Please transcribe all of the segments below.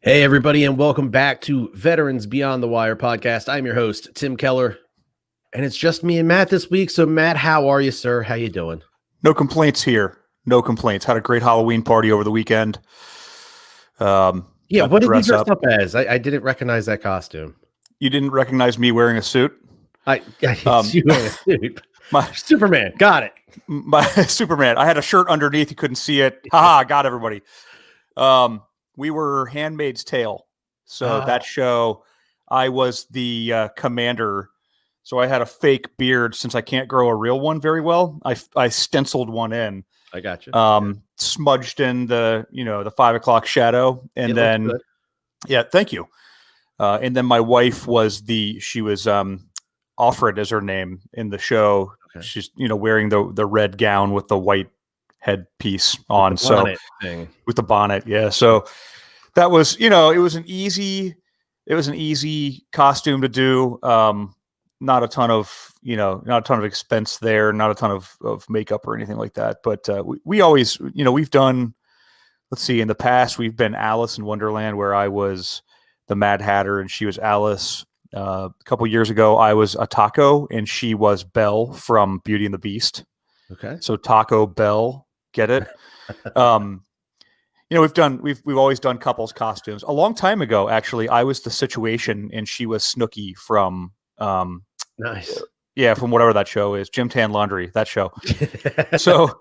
Hey, everybody, and welcome back to Veterans Beyond the Wire podcast. I'm your host, Tim Keller, and it's just me and Matt this week. So, Matt, how are you, sir? How you doing? No complaints here. No complaints. Had a great Halloween party over the weekend. What did you dress up as? I didn't recognize that costume. You didn't recognize me wearing a suit? I you wearing a suit. My Superman. Got it. My Superman. I had a shirt underneath. You couldn't see it. Haha, got everybody. We were Handmaid's Tale. So that show, I was the commander. So I had a fake beard since I can't grow a real one very well. I stenciled one in. I got you. Smudged in the 5 o'clock shadow. And then, thank you. And then my wife was Offred is her name in the show. Okay. She's, wearing the red gown with the white headpiece on. With the bonnet. Yeah. So that was, it was an easy costume to do. Not a ton of expense there, not a ton of makeup or anything like that. But we always, we've done, let's see, in the past, we've been Alice in Wonderland, where I was the Mad Hatter and she was Alice. A couple years ago, I was a Taco and she was Belle from Beauty and the Beast. Okay. So Taco Belle, get it? We've always done couples costumes. A long time ago, actually, I was the Situation and she was Snooki from nice. Yeah, from whatever that show is, Jim Tan Laundry, that show. So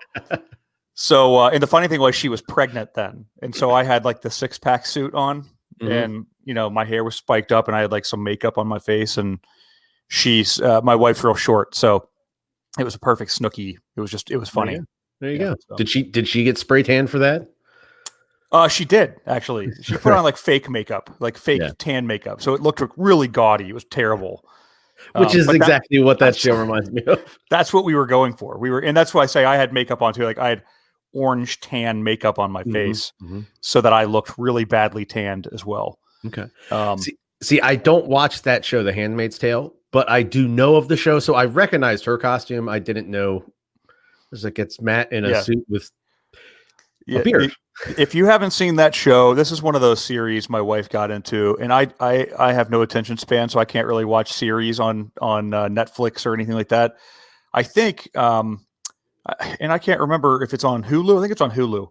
and the funny thing was she was pregnant then. And so I had like the 6-pack suit on and, my hair was spiked up and I had like some makeup on my face and she's, my wife's real short. So it was a perfect Snooki. It was funny. There you go. So. Did she get spray tan for that? She did actually. She put on like fake makeup, like fake tan makeup. So it looked really gaudy. It was terrible. Which is exactly what that show reminds me of. That's what we were going for. And that's why I say I had makeup on too. Like I had orange tan makeup on my face so that I looked really badly tanned as well. Okay. See, I don't watch that show, The Handmaid's Tale, but I do know of the show. So I recognized her costume. I didn't know. It's Matt in a suit with a beard. If you haven't seen that show, this is one of those series my wife got into, and I have no attention span, so I can't really watch series on Netflix or anything like that. I think, and I can't remember if it's on Hulu. I think it's on Hulu.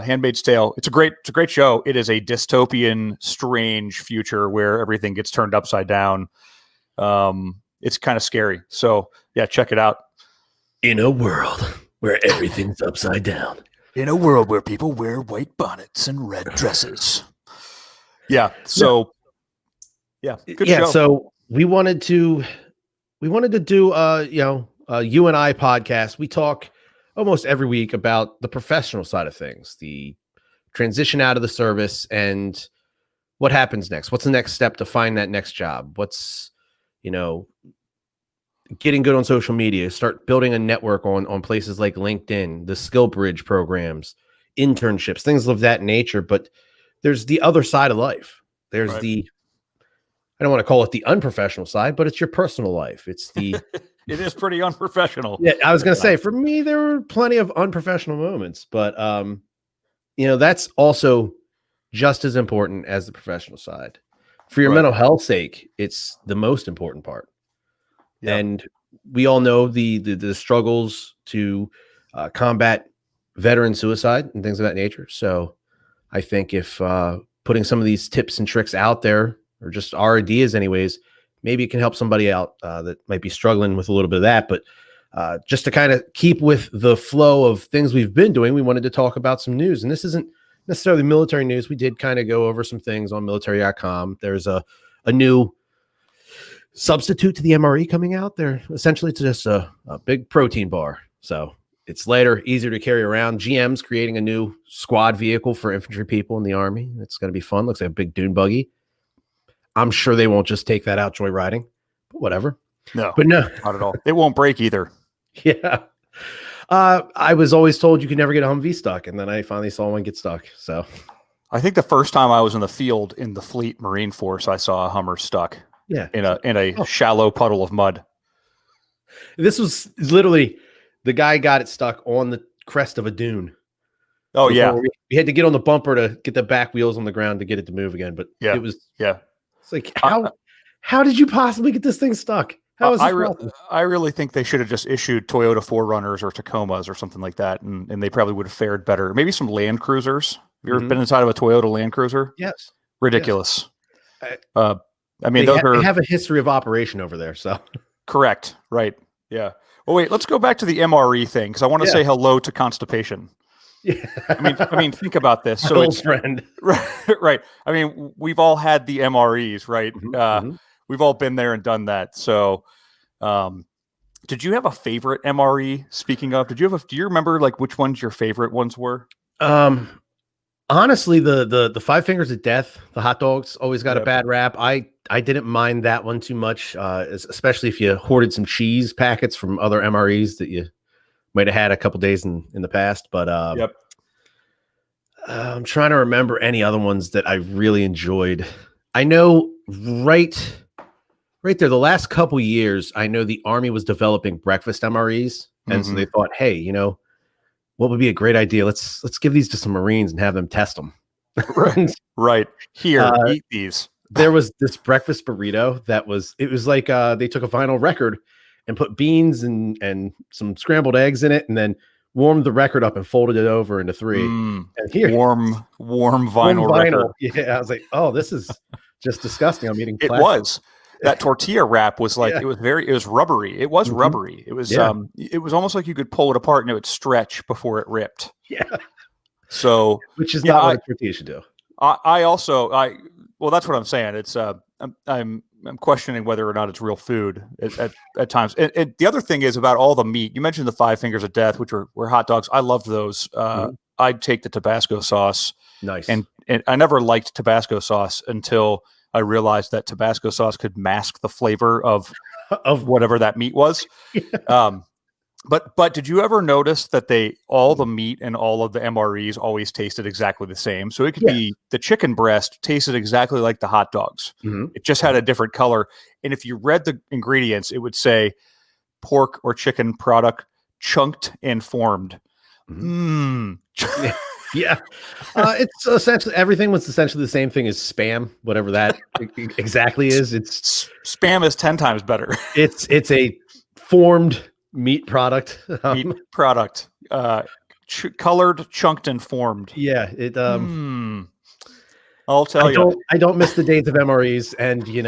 Handmaid's Tale. It's a great show. It is a dystopian, strange future where everything gets turned upside down. It's kind of scary. So yeah, check it out. In a world where everything's upside down. In a world where people wear white bonnets and red dresses. Yeah. So, good show. So we wanted to do you and I podcast. We talk almost every week about the professional side of things, the transition out of the service and what happens next. What's the next step to find that next job? What's, getting good on social media, start building a network on places like LinkedIn, the Skill Bridge programs, internships, things of that nature. But there's the other side of life. There's I don't want to call it the unprofessional side, but it's your personal life. It's the, it is pretty unprofessional. Yeah. I was going to say, for me, there were plenty of unprofessional moments, but that's also just as important as the professional side. For your mental health sake, it's the most important part. Yep. And we all know the struggles to combat veteran suicide and things of that nature. So I think if putting some of these tips and tricks out there, or just our ideas anyways, maybe it can help somebody out that might be struggling with a little bit of that. But just to kind of keep with the flow of things we've been doing, we wanted to talk about some news. And this isn't necessarily military news. We did kind of go over some things on military.com. There's a new substitute to the MRE coming out there. Essentially, it's just a big protein bar. So it's lighter, easier to carry around. GM's creating a new squad vehicle for infantry people in the Army. It's going to be fun. Looks like a big dune buggy. I'm sure they won't just take that out joyriding, but whatever. No, no, not at all. It won't break either. Yeah. I was always told you could never get a Humvee stuck, and then I finally saw one get stuck. So I think the first time I was in the field in the Fleet Marine Force, I saw a Hummer stuck. Yeah, in a shallow puddle of mud. This was literally the guy got it stuck on the crest of a dune. Oh yeah, before we had to get on the bumper to get the back wheels on the ground to get it to move again. But yeah, it was yeah. it's like I, how did you possibly get this thing stuck? How is I, this re- possible? I really think they should have just issued Toyota 4Runners or Tacomas or something like that, and they probably would have fared better. Maybe some Land Cruisers. Have you ever Mhm. been inside of a Toyota Land Cruiser? Yes. Ridiculous. I- I mean, They, those they are have a history of operation over there, so correct. Right. Yeah. Well, wait, let's go back to the MRE thing because I want to Yeah. say hello to constipation. yeah. I mean, think about this. My So old it's friend. right, right. I mean, we've all had the MREs, right? Mhm. We've all been there and done that. So, did you have a favorite MRE? Speaking of, do you remember like which ones your favorite ones were? Honestly, the Five Fingers of Death, the hot dogs, always got a Yep. bad rap. I didn't mind that one too much, especially if you hoarded some cheese packets from other MREs that you might have had a couple days in the past. But Yep. I'm trying to remember any other ones that I really enjoyed. I know right there, the last couple years, I know the Army was developing breakfast MREs, and so Mhm. they thought, hey, what would be a great idea? Let's give these to some Marines and have them test them. Right. Right. Here, Uh, eat these. There was this breakfast burrito it was like they took a vinyl record and put beans and some scrambled eggs in it, and then warmed the record up and folded it over into three. And here, Warm warm vinyl record. Yeah, I was like, oh, this is just disgusting. I'm eating It plastic. was. That tortilla wrap was like Yeah. it was rubbery. It was Mhm. rubbery. It was Yeah. it was almost like you could pull it apart and it would stretch before it ripped. Yeah, So which is Yeah, not what a tortilla should do. I also well that's what I'm saying. It's I'm questioning whether or not it's real food at times. And the other thing is about all the meat. You mentioned the Five Fingers of Death, which were hot dogs. I loved those. Mhm. I'd take the Tabasco sauce. Nice. And I never liked Tabasco sauce until I realized that Tabasco sauce could mask the flavor of of whatever that meat was. But did you ever notice that all the meat and all of the MREs always tasted exactly the same? So it could Yeah. be the chicken breast tasted exactly like the hot dogs. Mhm. It just had a different color. And if you read the ingredients, it would say pork or chicken product chunked and formed. Yeah. It's essentially everything was essentially the same thing as spam, whatever that exactly is. Spam is 10 times better. It's a formed meat product. Meat product, colored, chunked, and formed. Yeah, I'll tell you. I don't miss the days of MREs, and you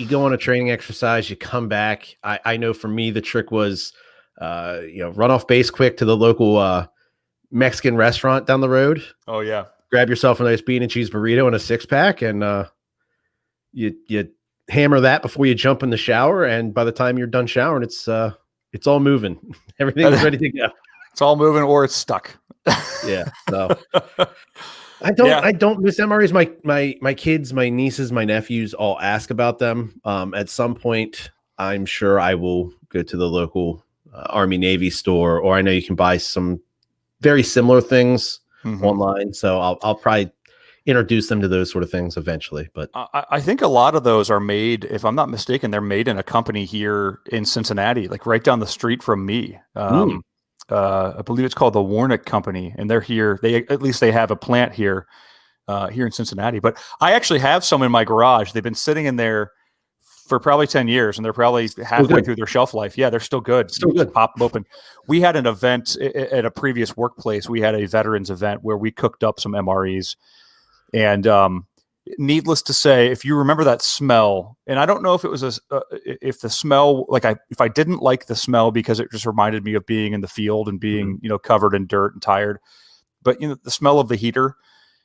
go on a training exercise, you come back. I know for me the trick was run off base quick to the local Mexican restaurant down the road. Oh yeah. Grab yourself a nice bean and cheese burrito and a 6-pack, and you hammer that before you jump in the shower. And by the time you're done showering, it's all moving. Everything's ready to go. It's all moving or it's stuck. Yeah. So I don't miss MREs. My kids, my nieces, my nephews all ask about them. At some point, I'm sure I will go to the local Army Navy store, or I know you can buy some very similar things online. So I'll probably introduce them to those sort of things eventually. But I think a lot of those are made, if I'm not mistaken, they're made in a company here in Cincinnati, like right down the street from me. I believe it's called the Warnick Company, and they're here. They have a plant here in Cincinnati. But I actually have some in my garage. They've been sitting in there for probably 10 years, and they're probably halfway through their shelf life. Yeah, they're still good. Still good. Pop them open. We had an event at a previous workplace. We had a veterans event where we cooked up some MREs. And needless to say, if you remember that smell, and I don't know if it was if the smell, if I didn't like the smell because it just reminded me of being in the field and being, covered in dirt and tired, but the smell of the heater,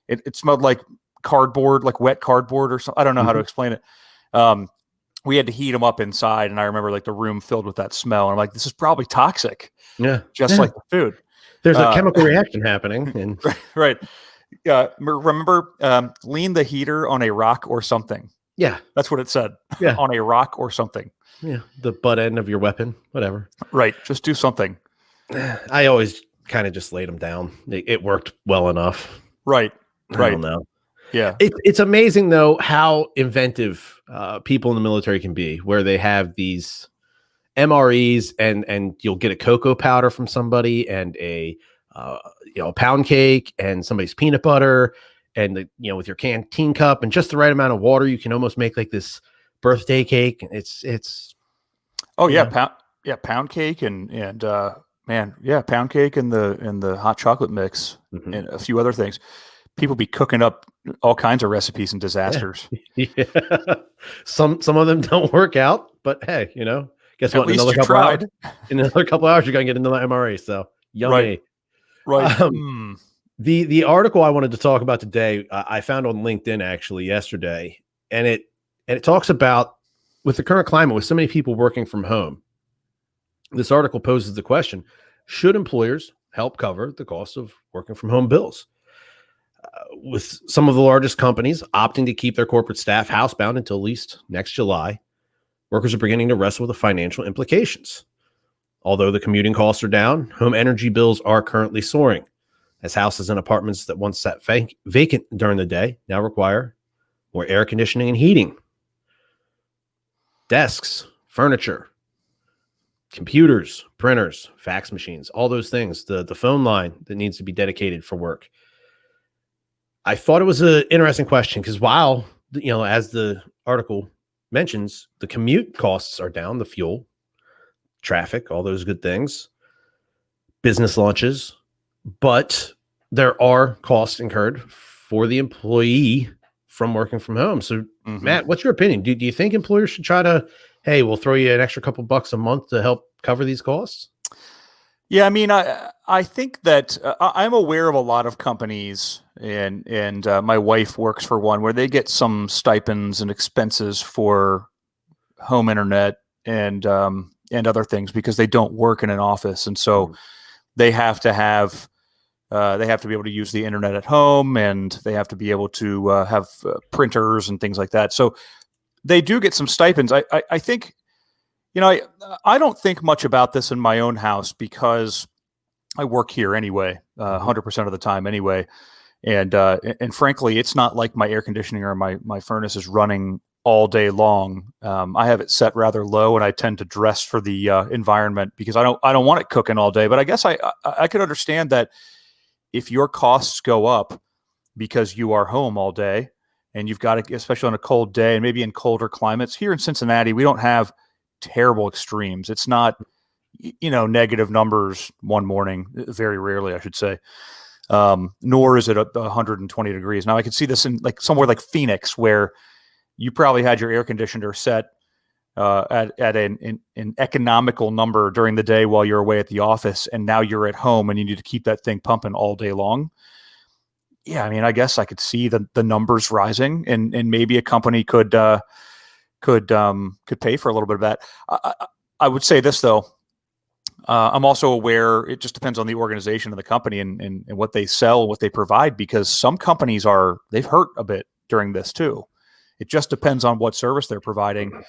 it smelled like cardboard, like wet cardboard or something. I don't know how to explain it. We had to heat them up inside, and I remember like the room filled with that smell. And I'm like, this is probably toxic. Yeah, just like the food. There's a chemical reaction happening. And right. Remember, lean the heater on a rock or something. Yeah, that's what it said. Yeah, on a rock or something. Yeah, the butt end of your weapon, whatever. Right, just do something. I always kind of just laid them down. It worked well enough. Right. I don't know. Yeah, it's amazing though how inventive people in the military can be, where they have these MREs and you'll get a cocoa powder from somebody and a a pound cake and somebody's peanut butter, and with your canteen cup and just the right amount of water, you can almost make like this birthday cake. It's Oh yeah, pound cake and pound cake and the hot chocolate mix and a few other things. People be cooking up all kinds of recipes and disasters. Yeah. Some of them don't work out, but hey, guess what? In another couple hours, you're gonna get into the MRE. So yummy. Right. The article I wanted to talk about today, I found on LinkedIn actually yesterday, and it talks about, with the current climate, with so many people working from home, this article poses the question: should employers help cover the cost of working from home bills? With some of the largest companies opting to keep their corporate staff housebound until at least next July, workers are beginning to wrestle with the financial implications. Although the commuting costs are down, home energy bills are currently soaring, as houses and apartments that once sat vacant during the day now require more air conditioning and heating. Desks, furniture, computers, printers, fax machines, all those things, the phone line that needs to be dedicated for work. I thought it was an interesting question because while, as the article mentions, the commute costs are down, the fuel, traffic, all those good things, business lunches, but there are costs incurred for the employee from working from home. So, Matt, what's your opinion? Do you think employers should try to, hey, we'll throw you an extra couple bucks a month to help cover these costs? Yeah, I mean, I think that I'm aware of a lot of companies, and my wife works for one where they get some stipends and expenses for home internet and other things because they don't work in an office, and so they have to be able to use the internet at home, and they have to be able to have printers and things like that. So they do get some stipends. I think. I don't think much about this in my own house because I work here anyway, 100% of the time anyway. And frankly, it's not like my air conditioning or my furnace is running all day long. I have it set rather low, and I tend to dress for the environment because I don't want it cooking all day. But I guess I could understand that if your costs go up because you are home all day and you've got to, especially on a cold day and maybe in colder climates. Here in Cincinnati, we don't have terrible extremes. It's not, negative numbers one morning, very rarely, I should say. Nor is it 120 degrees. Now I could see this in like somewhere like Phoenix, where you probably had your air conditioner set at an economical number during the day while you're away at the office, and now you're at home and you need to keep that thing pumping all day long. Yeah, I mean, I guess I could see the numbers rising, and maybe a company could pay for a little bit of that. I would say this though. I'm also aware it just depends on the organization of the company and what they sell, what they provide, because some companies they've hurt a bit during this too. It just depends on what service they're providing.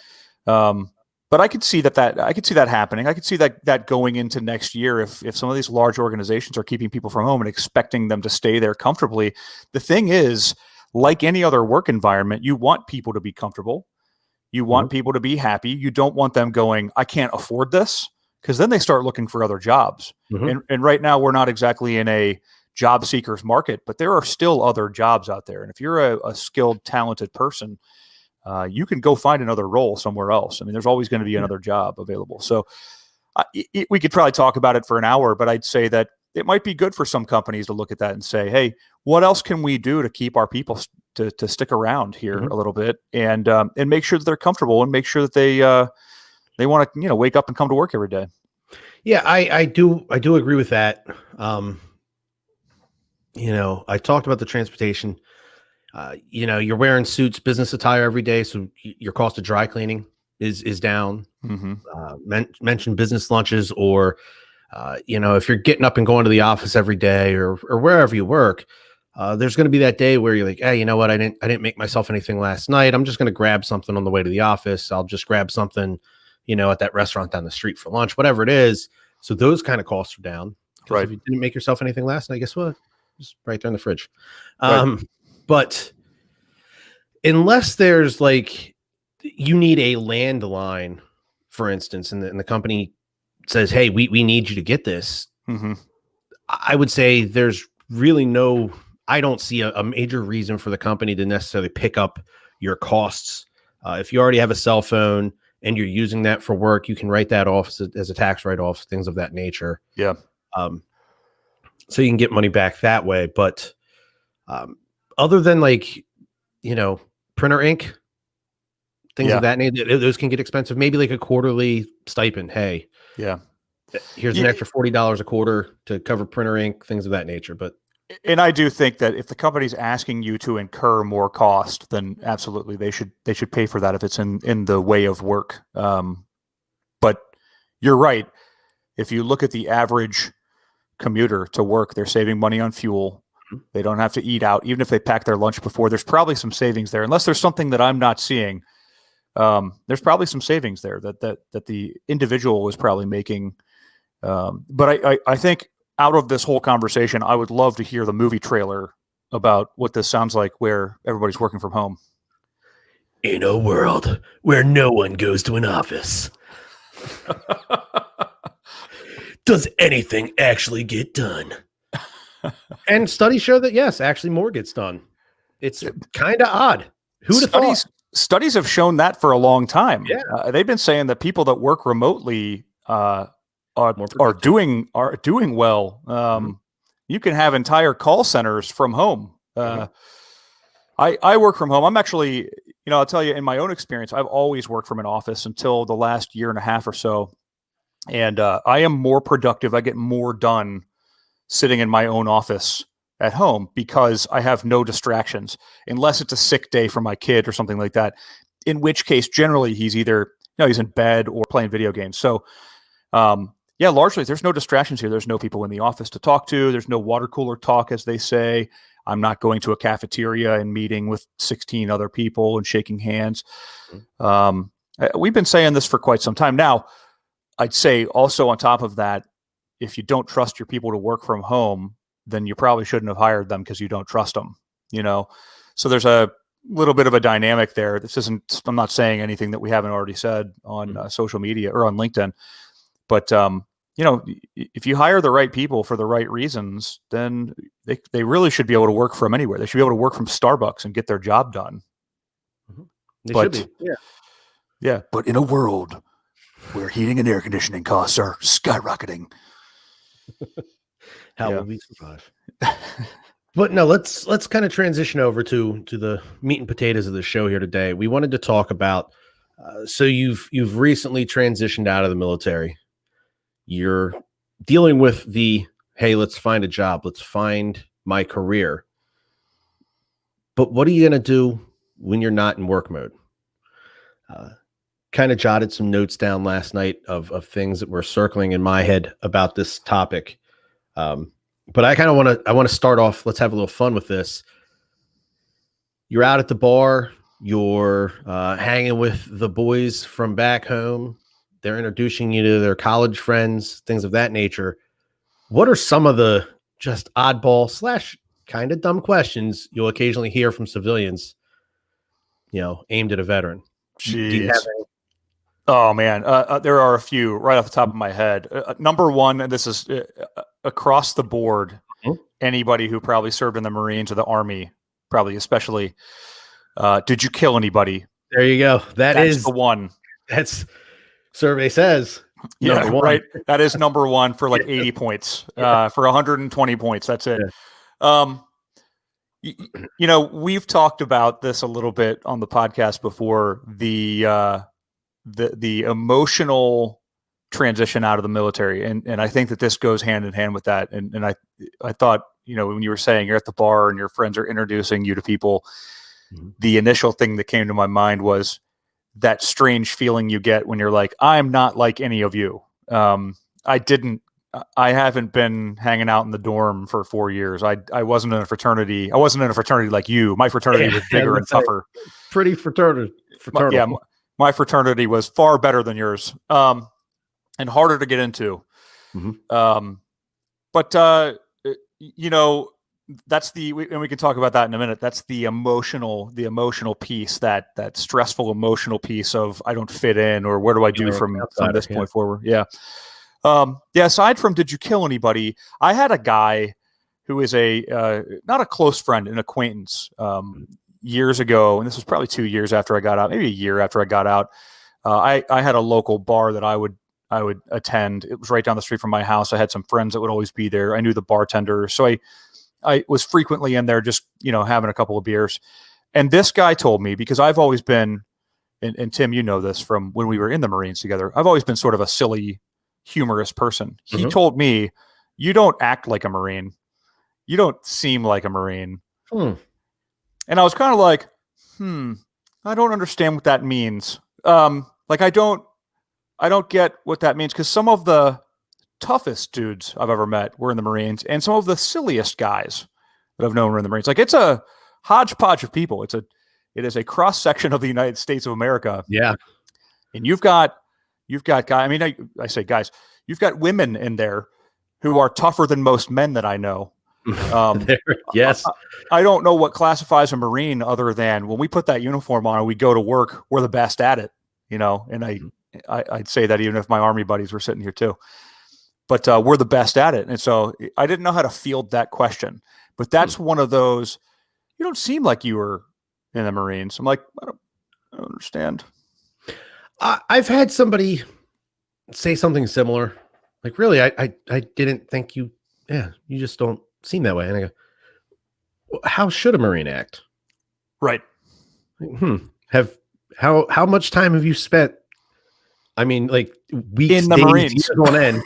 But I could see that happening. I could see that going into next year if some of these large organizations are keeping people from home and expecting them to stay there comfortably. The thing is, like any other work environment, you want people to be comfortable. You want people to be happy. You don't want them going, I can't afford this, because then they start looking for other jobs. And right now we're not exactly in a job seekers market, but there are still other jobs out there. And if you're a skilled, talented person, you can go find another role somewhere else. I mean, there's always going to be another job available. So we could probably talk about it for an hour, but I'd say that it might be good for some companies to look at that and say, hey, what else can we do to keep our people to stick around here a little bit and make sure that they're comfortable and make sure that they want to, wake up and come to work every day. Yeah, I do agree with that. I talked about the transportation. You're wearing suits, business attire every day, so your cost of dry cleaning is down. Mention business lunches, or if you're getting up and going to the office every day or wherever you work, there's going to be that day where you're like, hey, you know what? I didn't make myself anything last night. I'm just going to grab something on the way to the office. I'll just grab something, at that restaurant down the street for lunch, whatever it is. So those kind of costs are down. Right. If you didn't make yourself anything last night, guess what? Just right there in the fridge. Right. But unless there's you need a landline, for instance, and the company says, hey, we need you to get this. I would say there's really I don't see a major reason for the company to necessarily pick up your costs. If you already have a cell phone and you're using that for work, you can write that off as a tax write-off, things of that nature. Yeah. So you can get money back that way. But other than printer ink, things of that nature, those can get expensive. Maybe like a quarterly stipend. Hey, yeah, here's an extra $40 a quarter to cover printer ink, things of that nature. But and I do think that if the company's asking you to incur more cost, then absolutely they should pay for that if it's in the way of work. But you're right. If you look at the average commuter to work, they're saving money on fuel. They don't have to eat out, even if they pack their lunch before. There's probably some savings there, unless there's something that I'm not seeing. There's probably some savings there that the individual was probably making. But I think out of this whole conversation, I would love to hear the movie trailer about what this sounds like, where everybody's working from home. In a world where no one goes to an office, does anything actually get done? And studies show that, yes, actually more gets done. It's kind of odd. Who'd have thought? Studies have shown that for a long time. Yeah. They've been saying that people that work remotely are doing well. You can have entire call centers from home. I work from home. I'm actually, I'll tell you, in my own experience, I've always worked from an office until the last year and a half or so. And I am more productive. I get more done sitting in my own office at home because I have no distractions, unless it's a sick day for my kid or something like that, in which case generally he's either, he's in bed or playing video games. So, largely there's no distractions here. There's no people in the office to talk to. There's no water cooler talk, as they say. I'm not going to a cafeteria and meeting with 16 other people and shaking hands. We've been saying this for quite some time now. I'd say also on top of that, if you don't trust your people to work from home, then you probably shouldn't have hired them because you don't trust them, So there's a little bit of a dynamic there. I'm not saying anything that we haven't already said on social media or on LinkedIn, but if you hire the right people for the right reasons, then they really should be able to work from anywhere. They should be able to work from Starbucks and get their job done. They should be. Yeah. But in a world where heating and air conditioning costs are skyrocketing, how will we survive? But no, let's kind of transition over to the meat and potatoes of the show here today. We wanted to talk about so you've recently transitioned out of the military. You're dealing with hey, let's find a job, let's find my career. But what are you going to do when you're not in work mode? Kind of jotted some notes down last night of things that were circling in my head about this topic. But I kind of want to start off. Let's have a little fun with this. You're out at the bar. You're hanging with the boys from back home. They're introducing you to their college friends, things of that nature. What are some of the just oddball / kind of dumb questions you'll occasionally hear from civilians, aimed at a veteran? Jeez. Oh man, there are a few right off the top of my head. Number one, and this is across the board. Anybody who probably served in the Marines or the Army, probably especially, did you kill anybody? There you go. That's the one. That's survey says. Yeah, right. That is number one for 80 points. For 120 points. That's it. Yeah. We've talked about this a little bit on the podcast before. The emotional transition out of the military. And I think that this goes hand in hand with that. And I thought, when you were saying you're at the bar and your friends are introducing you to people, the initial thing that came to my mind was that strange feeling you get when you're like, I'm not like any of you. I haven't been hanging out in the dorm for 4 years. I wasn't in a fraternity. I wasn't in a fraternity like you. My fraternity was bigger and tougher. Pretty fraternal. My fraternity was far better than yours, and harder to get into. But that's and we can talk about that in a minute. That's the emotional piece, that stressful emotional piece of I don't fit in, or what do I do from this point forward? Yeah. Yeah. Aside from did you kill anybody, I had a guy who is not a close friend, an acquaintance, years ago, and this was probably 2 years after I got out, maybe a year after I got out. I had a local bar that I would attend. It was right down the street from my house. I had some friends that would always be there. I knew the bartender, so I was frequently in there, just having a couple of beers. And this guy told me, because I've always been, and Tim, you know this from when we were in the Marines together, I've always been sort of a silly, humorous person. He told me, "You don't act like a Marine. You don't seem like a Marine." And I was kind of like, I don't understand what that means. Like I don't get what that means, because some of the toughest dudes I've ever met were in the Marines, and some of the silliest guys that I've known were in the Marines. Like, it's a hodgepodge of people. It is a cross section of the United States of America. Yeah. And you've got guys. I mean, I say guys, you've got women in there who are tougher than most men that I know. Yes. I don't know what classifies a Marine other than when we put that uniform on and we go to work, we're the best at it, and I'd say that even if my Army buddies were sitting here too, but we're the best at it. And so I didn't know how to field that question, but that's one of those, you don't seem like you were in the Marines. I'm like, I don't understand. I've had somebody say something similar. Like, really, I didn't think you just don't seem that way. And I go, well, how should a Marine act? Right. How much time have you spent? I mean, like, weeks, in the days, Marines, years on end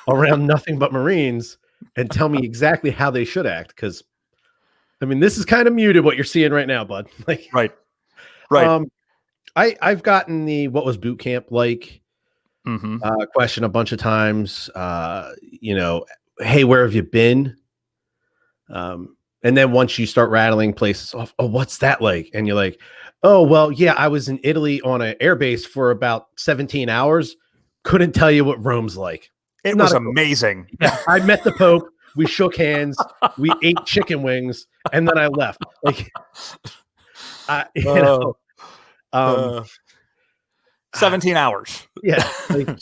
around nothing but Marines, and tell me exactly how they should act. Because, I mean, this is kind of muted what you're seeing right now, bud. Like, right. I've gotten the what was boot camp like question a bunch of times. Hey, where have you been? And then once you start rattling places off, oh, what's that like? And you're like, oh, well, yeah, I was in Italy on an airbase for about 17 hours. Couldn't tell you what Rome's like. It was amazing. Yeah, I met the Pope. We shook hands. We ate chicken wings, and then I left. Like, 17 hours. Yeah. Like,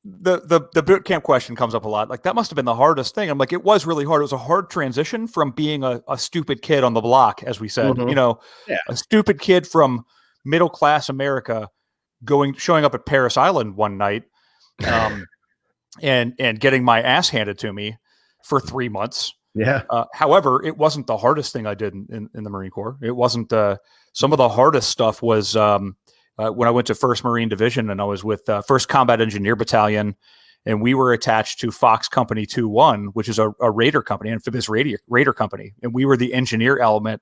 the boot camp question comes up a lot. Like, that must have been the hardest thing. I'm like, it was really hard. It was a hard transition from being a stupid kid on the block, as we said, a stupid kid from middle-class America showing up at Paris Island one night, and getting my ass handed to me for 3 months. Yeah. However, it wasn't the hardest thing I did in the Marine Corps. It wasn't. Some of the hardest stuff was when I went to 1st Marine Division, and I was with 1st Combat Engineer Battalion, and we were attached to Fox Company 2-1, which is a Raider company, amphibious Raider company, and we were the engineer element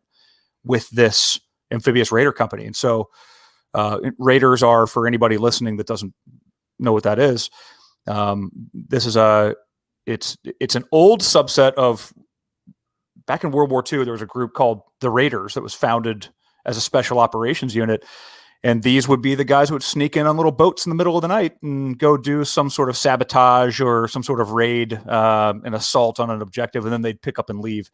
with this amphibious Raider company. And so, Raiders are, for anybody listening that doesn't know what that is, this is it's an old subset of, back in World War II, there was a group called the Raiders that was founded as a special operations unit. And these would be the guys who would sneak in on little boats in the middle of the night and go do some sort of sabotage or some sort of raid, an assault on an objective, and then they'd pick up and leave.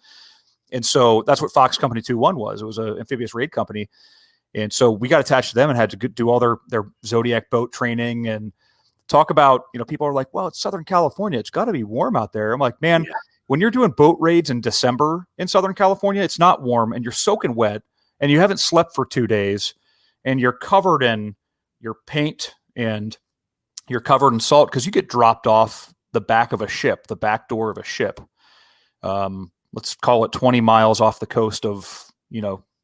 And so that's what Fox Company 2-1 was. It was an amphibious raid company. And so we got attached to them and had to do all their Zodiac boat training and talk about, people are like, well, it's Southern California. It's got to be warm out there. I'm like, man, when you're doing boat raids in December in Southern California, it's not warm, and you're soaking wet, and you haven't slept for 2 days, and you're covered in your paint and you're covered in salt because you get dropped off the back of a ship, the back door of a ship. Let's call it 20 miles off the coast of,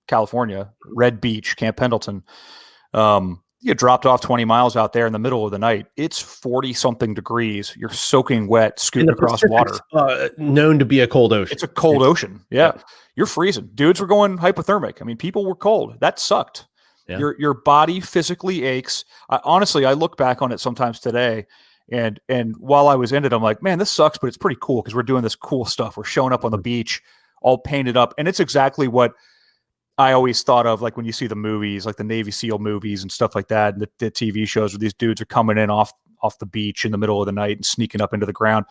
California, Red Beach, Camp Pendleton. You get dropped off 20 miles out there in the middle of the night. It's 40 something degrees. You're soaking wet, scooting across water. Known to be a cold ocean. It's a cold ocean. Yeah. You're freezing. Dudes were going hypothermic. I mean, people were cold. That sucked. Yeah. Your body physically aches. Honestly, I look back on it sometimes today, and while I was in it, I'm like, man, this sucks, but it's pretty cool because we're doing this cool stuff. We're showing up on the beach, all painted up, and it's exactly what I always thought of, like when you see the movies, like the Navy SEAL movies and stuff like that, and the TV shows where these dudes are coming in off the beach in the middle of the night and sneaking up into the ground.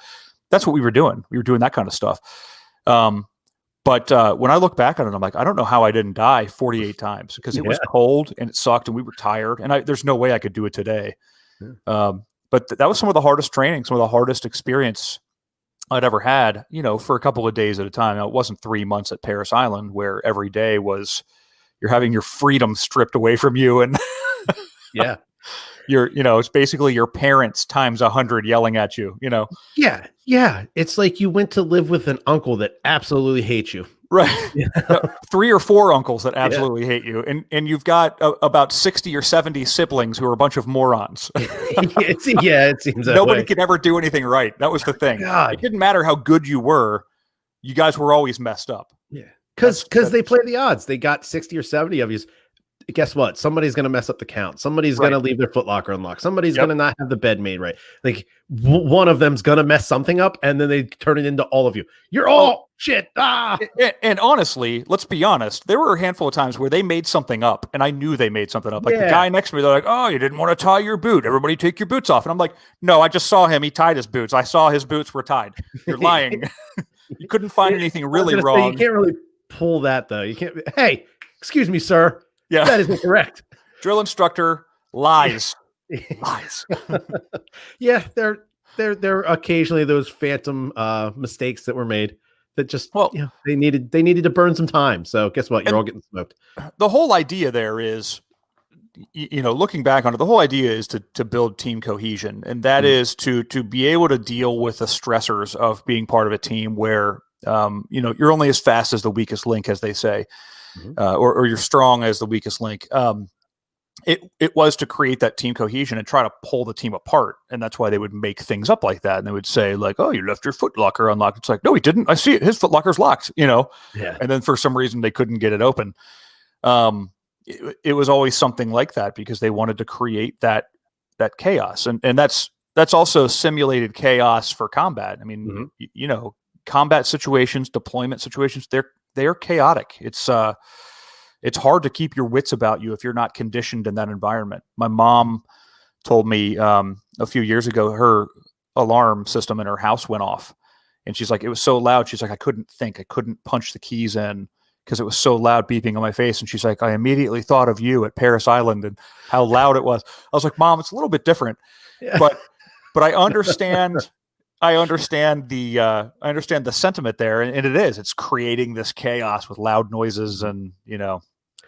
That's what we were doing. We were doing that kind of stuff. But when I look back on it, I'm like, I don't know how I didn't die 48 times because it was cold and it sucked and we were tired. And there's no way I could do it today. but that was some of the hardest training, some of the hardest experience I'd ever had, for a couple of days at a time. Now, it wasn't 3 months at Paris Island where every day was you're having your freedom stripped away from you. And Yeah. it's basically your parents times 100 yelling at you, Yeah. Yeah. It's like you went to live with an uncle that absolutely hates you. Right. Yeah. 3 or 4 uncles that absolutely hate you. And you've got about 60 or 70 siblings who are a bunch of morons. It seems that Nobody way. could ever do anything right. That was the thing. God. It didn't matter how good you were. You guys were always messed up. Yeah. Because they play the odds. They got 60 or 70 of you. Guess what? Somebody's going to mess up the count. Somebody's going to leave their footlocker unlocked. Somebody's going to not have the bed made right. Like one of them's going to mess something up, and then they turn it into all of you. You're all shit. And honestly, let's be honest. There were a handful of times where they made something up, and I knew they made something up. Like the guy next to me, they're like, "Oh, you didn't want to tie your boot. Everybody take your boots off." And I'm like, "No, I just saw him. He tied his boots. I saw his boots were tied. You're lying. You couldn't find anything really wrong." You can't really pull that though. You can't. Hey, excuse me, sir. Yeah, that isn't correct. Drill instructor lies. Lies. Yeah, there occasionally those phantom mistakes that were made that just they needed to burn some time. So guess what? You're all getting smoked. The whole idea there is, looking back on it, the whole idea is to build team cohesion, and that is to be able to deal with the stressors of being part of a team where you're only as fast as the weakest link, as they say, or you're strong as the weakest link. It was to create that team cohesion and try to pull the team apart. And that's why they would make things up like that. And they would say like, "Oh, you left your foot locker unlocked." It's like, "No, he didn't. I see it. His foot locker's locked," Yeah. And then for some reason they couldn't get it open. It was always something like that because they wanted to create that chaos. And that's also simulated chaos for combat. I mean, combat situations, deployment situations, they are chaotic. It's hard to keep your wits about you if you're not conditioned in that environment. My mom told me a few years ago her alarm system in her house went off, and she's like, it was so loud. She's like, I couldn't think. I couldn't punch the keys in because it was so loud beeping on my face. And she's like, I immediately thought of you at Paris Island and how loud it was. I was like, Mom, it's a little bit different, but I understand. I understand the sentiment there, and it is. It's creating this chaos with loud noises and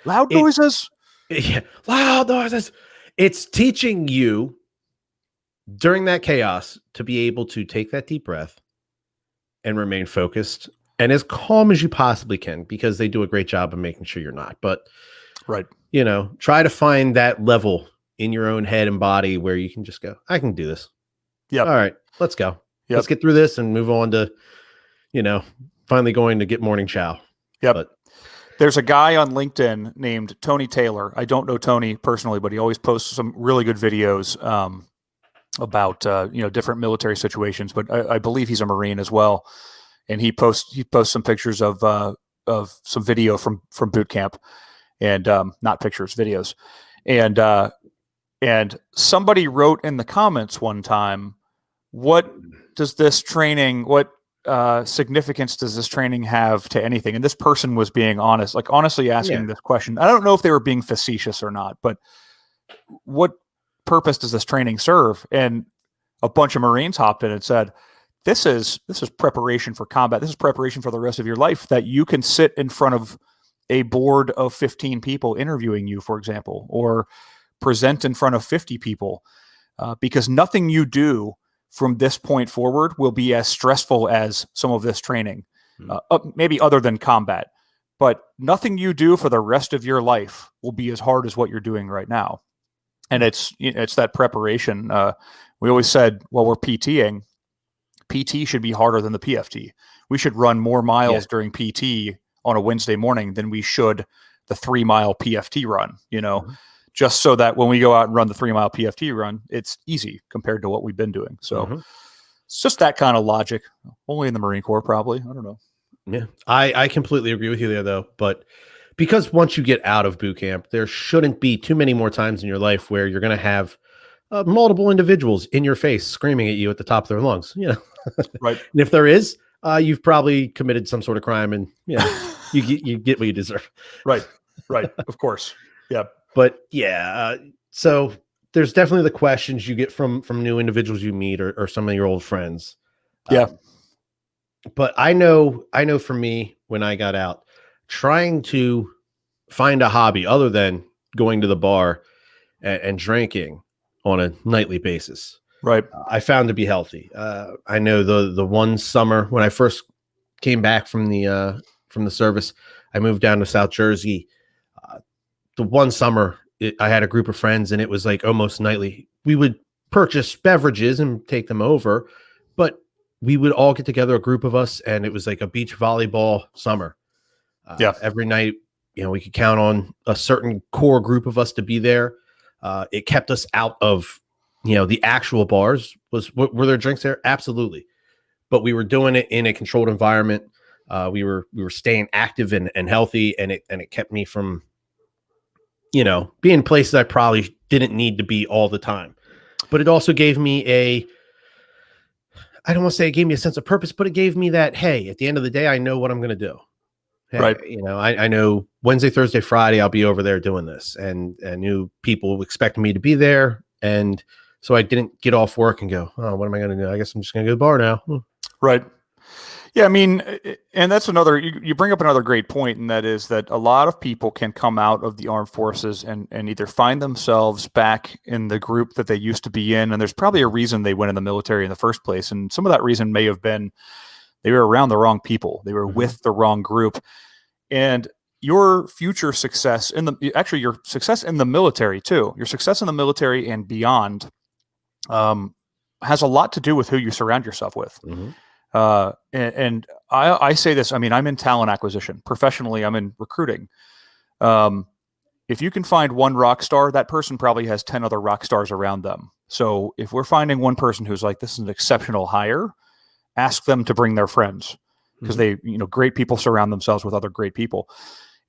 loud noises. Yeah, loud noises. It's teaching you during that chaos to be able to take that deep breath and remain focused and as calm as you possibly can, because they do a great job of making sure you're not. But try to find that level in your own head and body where you can just go, I can do this. Yeah. All right, let's go. Yep. Let's get through this and move on to, finally going to get morning chow. Yeah. But there's a guy on LinkedIn named Tony Taylor. I don't know Tony personally, but he always posts some really good videos about different military situations. But I believe he's a Marine as well, and he posts some pictures of some video from boot camp, and not pictures, videos, and somebody wrote in the comments one time, what significance does this training have to anything? And this person was being honest, like honestly asking this question. I don't know if they were being facetious or not, but what purpose does this training serve? And a bunch of Marines hopped in and said, this is preparation for combat. This is preparation for the rest of your life, that you can sit in front of a board of 15 people interviewing you, for example, or present in front of 50 people, because nothing you do from this point forward will be as stressful as some of this training, maybe other than combat, but nothing you do for the rest of your life will be as hard as what you're doing right now. And it's that preparation. We always said, well, we're PTing. PT should be harder than the PFT. We should run more miles during PT on a Wednesday morning than we should the 3-mile PFT run, just so that when we go out and run the 3-mile PFT run, it's easy compared to what we've been doing. So it's just that kind of logic, only in the Marine Corps, probably. I don't know. Yeah, I completely agree with you there, though. But because once you get out of boot camp, there shouldn't be too many more times in your life where you're going to have multiple individuals in your face screaming at you at the top of their lungs. Right. And if there is, you've probably committed some sort of crime, and you get what you deserve. Right. Of course. Yeah. But so there's definitely the questions you get from new individuals you meet or some of your old friends. Yeah. But I know for me, when I got out, trying to find a hobby other than going to the bar and drinking on a nightly basis, Right. I found to be healthy. I know the one summer when I first came back from the service, I moved down to South Jersey. The one summer I had a group of friends, and it was like almost nightly. We would purchase beverages and take them over, but we would all get together, a group of us, and it was like a beach volleyball summer. Every night, we could count on a certain core group of us to be there. It kept us out of, the actual bars. Were there drinks there? Absolutely. But we were doing it in a controlled environment. We were staying active and healthy, and it kept me from, being places I probably didn't need to be all the time. But it also gave me I don't want to say it gave me a sense of purpose, but it gave me that, hey, at the end of the day, I know what I'm going to do. Hey, Right. I know Wednesday, Thursday, Friday, I'll be over there doing this, and I knew people expected me to be there. And so I didn't get off work and go, oh, what am I going to do? I guess I'm just going to go to the bar now. Right. Yeah, I mean, and that's you bring up another great point, and that is that a lot of people can come out of the armed forces and either find themselves back in the group that they used to be in, and there's probably a reason they went in the military in the first place, and some of that reason may have been they were around the wrong people, they were with the wrong group, and your future success your success in the military too, your success in the military and beyond, has a lot to do with who you surround yourself with. Mm-hmm. And I say this, I mean, I'm in talent acquisition. Professionally, I'm in recruiting. If you can find one rock star, that person probably has 10 other rock stars around them. So if we're finding one person who's like, this is an exceptional hire, ask them to bring their friends, because they, great people surround themselves with other great people.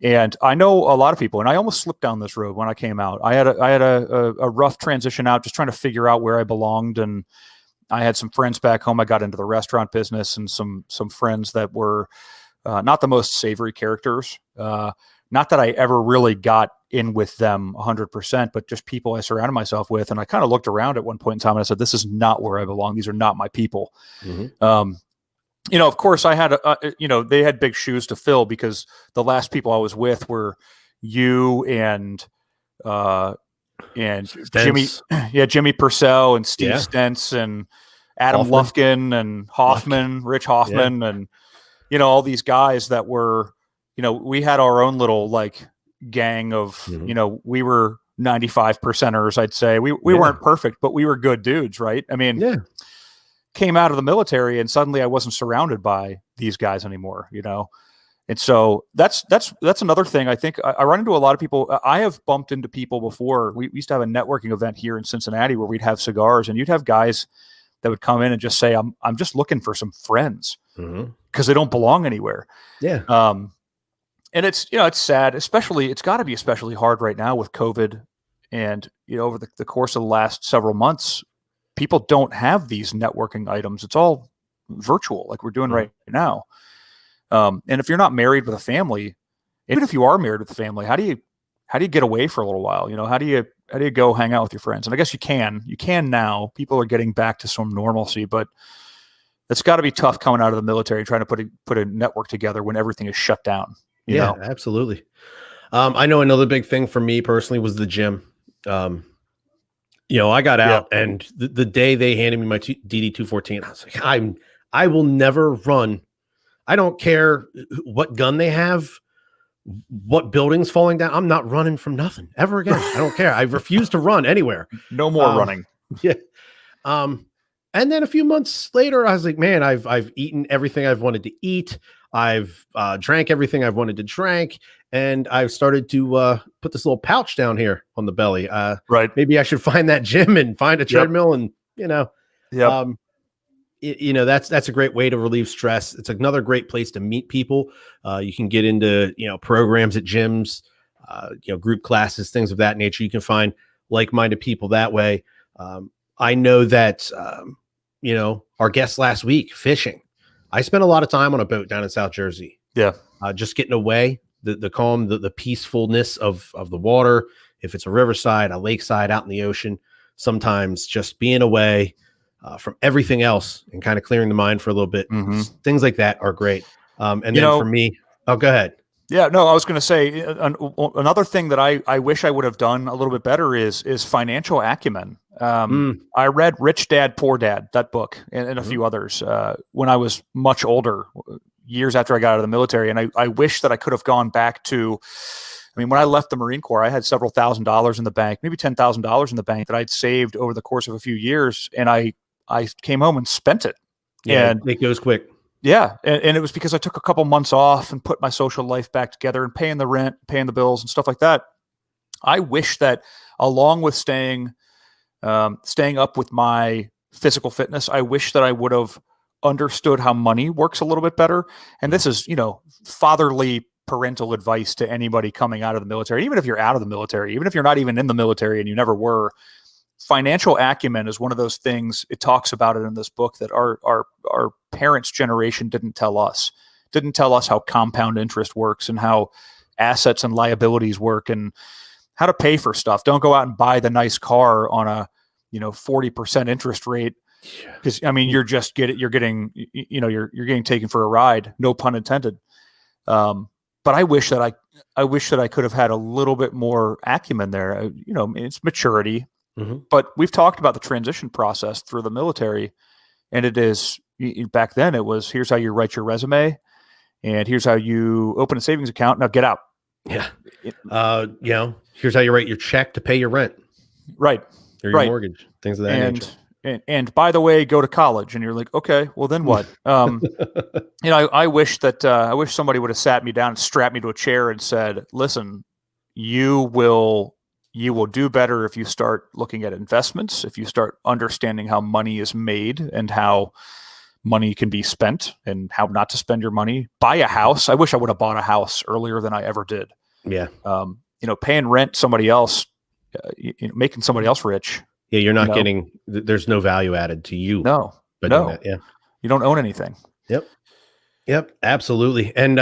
And I know a lot of people, and I almost slipped down this road when I came out. I had a rough transition out, just trying to figure out where I belonged. And I had some friends back home. I got into the restaurant business, and some friends that were not the most savory characters. Not that I ever really got in with them 100%, but just people I surrounded myself with. And I kind of looked around at one point in time and I said, this is not where I belong. These are not my people. Mm-hmm. Of course I had, they had big shoes to fill, because the last people I was with were you and Stentz. Jimmy Purcell and Steve Stentz and Adam Lufkin and Hoffman, Rich Hoffman, and, all these guys that were, we had our own little gang of, we were 95%ers, I'd say. We weren't perfect, but we were good dudes, right? I mean, came out of the military and suddenly I wasn't surrounded by these guys anymore, And so that's another thing. I think I run into a lot of people. I have bumped into people before. We used to have a networking event here in Cincinnati where we'd have cigars, and you'd have guys that would come in and just say, I'm just looking for some friends, because they don't belong anywhere. Yeah. And it's, it's sad, especially, it's got to be especially hard right now with COVID. And, over the course of the last several months, people don't have these networking items. It's all virtual, like we're doing right now. And if you're not married with a family, even if you are married with a family, how do you get away for a little while? How do you go hang out with your friends? And I guess you can now. People are getting back to some normalcy, but it's got to be tough coming out of the military, trying to put a network together when everything is shut down. You know? Absolutely. I know another big thing for me personally was the gym. I got out, and the day they handed me my DD-214, I was like, I will never run. I don't care what gun they have, what building's falling down. I'm not running from nothing ever again. I don't care. I refuse to run anywhere. No more running. Yeah. And then a few months later, I was like, man, I've eaten everything I've wanted to eat. I've drank everything I've wanted to drink. And I've started to put this little pouch down here on the belly. Right. Maybe I should find that gym and find a treadmill and, that's a great way to relieve stress. It's another great place to meet people. You can get into, programs at gyms, group classes, things of that nature. You can find like-minded people that way. I know that, our guest last week, fishing. I spent a lot of time on a boat down in South Jersey. Yeah. Just getting away, the calm, the peacefulness of the water. If it's a riverside, a lakeside, out in the ocean, sometimes just being away from everything else and kind of clearing the mind for a little bit. Things like that are great. And then for me, oh, go ahead. Yeah, no, I was going to say another thing that I wish I would have done a little bit better is financial acumen. I read Rich Dad, Poor Dad, that book, and a few others when I was much older, years after I got out of the military. And I wish that I could have gone back to, I mean, when I left the Marine Corps, I had several $1,000s in the bank, maybe $10,000 in the bank that I'd saved over the course of a few years. And I came home and spent it. Yeah, and it goes quick. Yeah. And it was because I took a couple months off and put my social life back together and paying the rent, paying the bills and stuff like that. I wish that along with staying up with my physical fitness, I wish that I would have understood how money works a little bit better. And this is, fatherly parental advice to anybody coming out of the military. Even if you're out of the military, even if you're not even in the military and you never were, financial acumen is one of those things. It talks about it in this book that our parents' generation didn't tell us how compound interest works and how assets and liabilities work and how to pay for stuff. Don't go out and buy the nice car on a 40% interest rate, because I mean you're getting taken for a ride. No pun intended. But I wish that I could have had a little bit more acumen there. It's maturity. But we've talked about the transition process through the military, and it is back then it was, here's how you write your resume and here's how you open a savings account. Now get out. Yeah. Here's how you write your check to pay your rent. Right. Or your mortgage, things of that nature. And by the way, go to college. And you're like, okay, well then what? I wish that somebody would have sat me down and strapped me to a chair and said, listen, you will do better if you start looking at investments, if you start understanding how money is made and how money can be spent and how not to spend your money. Buy a house. I wish I would have bought a house earlier than I ever did. Yeah. Paying rent somebody else, making somebody else rich. Yeah. You're not getting, there's no value added to you. No. Yeah. You don't own anything. Yep, absolutely. And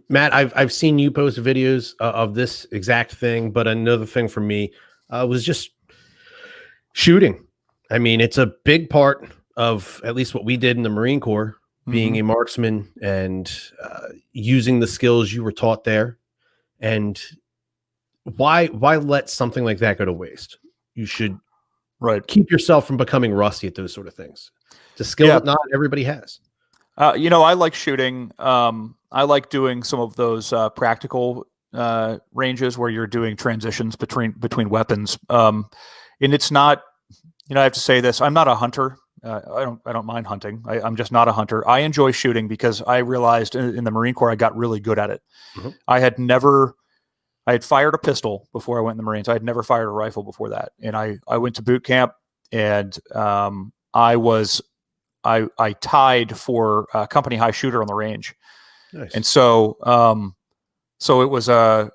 Matt, I've seen you post videos of this exact thing, but another thing for me was just shooting. I mean, it's a big part of at least what we did in the Marine Corps, being a marksman and using the skills you were taught there. And why let something like that go to waste? You should keep yourself from becoming rusty at those sort of things. It's a skill that not everybody has. I like shooting. I like doing some of those practical ranges where you're doing transitions between weapons. And it's not, I have to say this, I'm not a hunter. I don't mind hunting. I'm just not a hunter. I enjoy shooting because I realized in the Marine Corps, I got really good at it. I had fired a pistol before I went in the Marines. I had never fired a rifle before that. And I went to boot camp and I tied for company high shooter on the range. Nice. And so it was a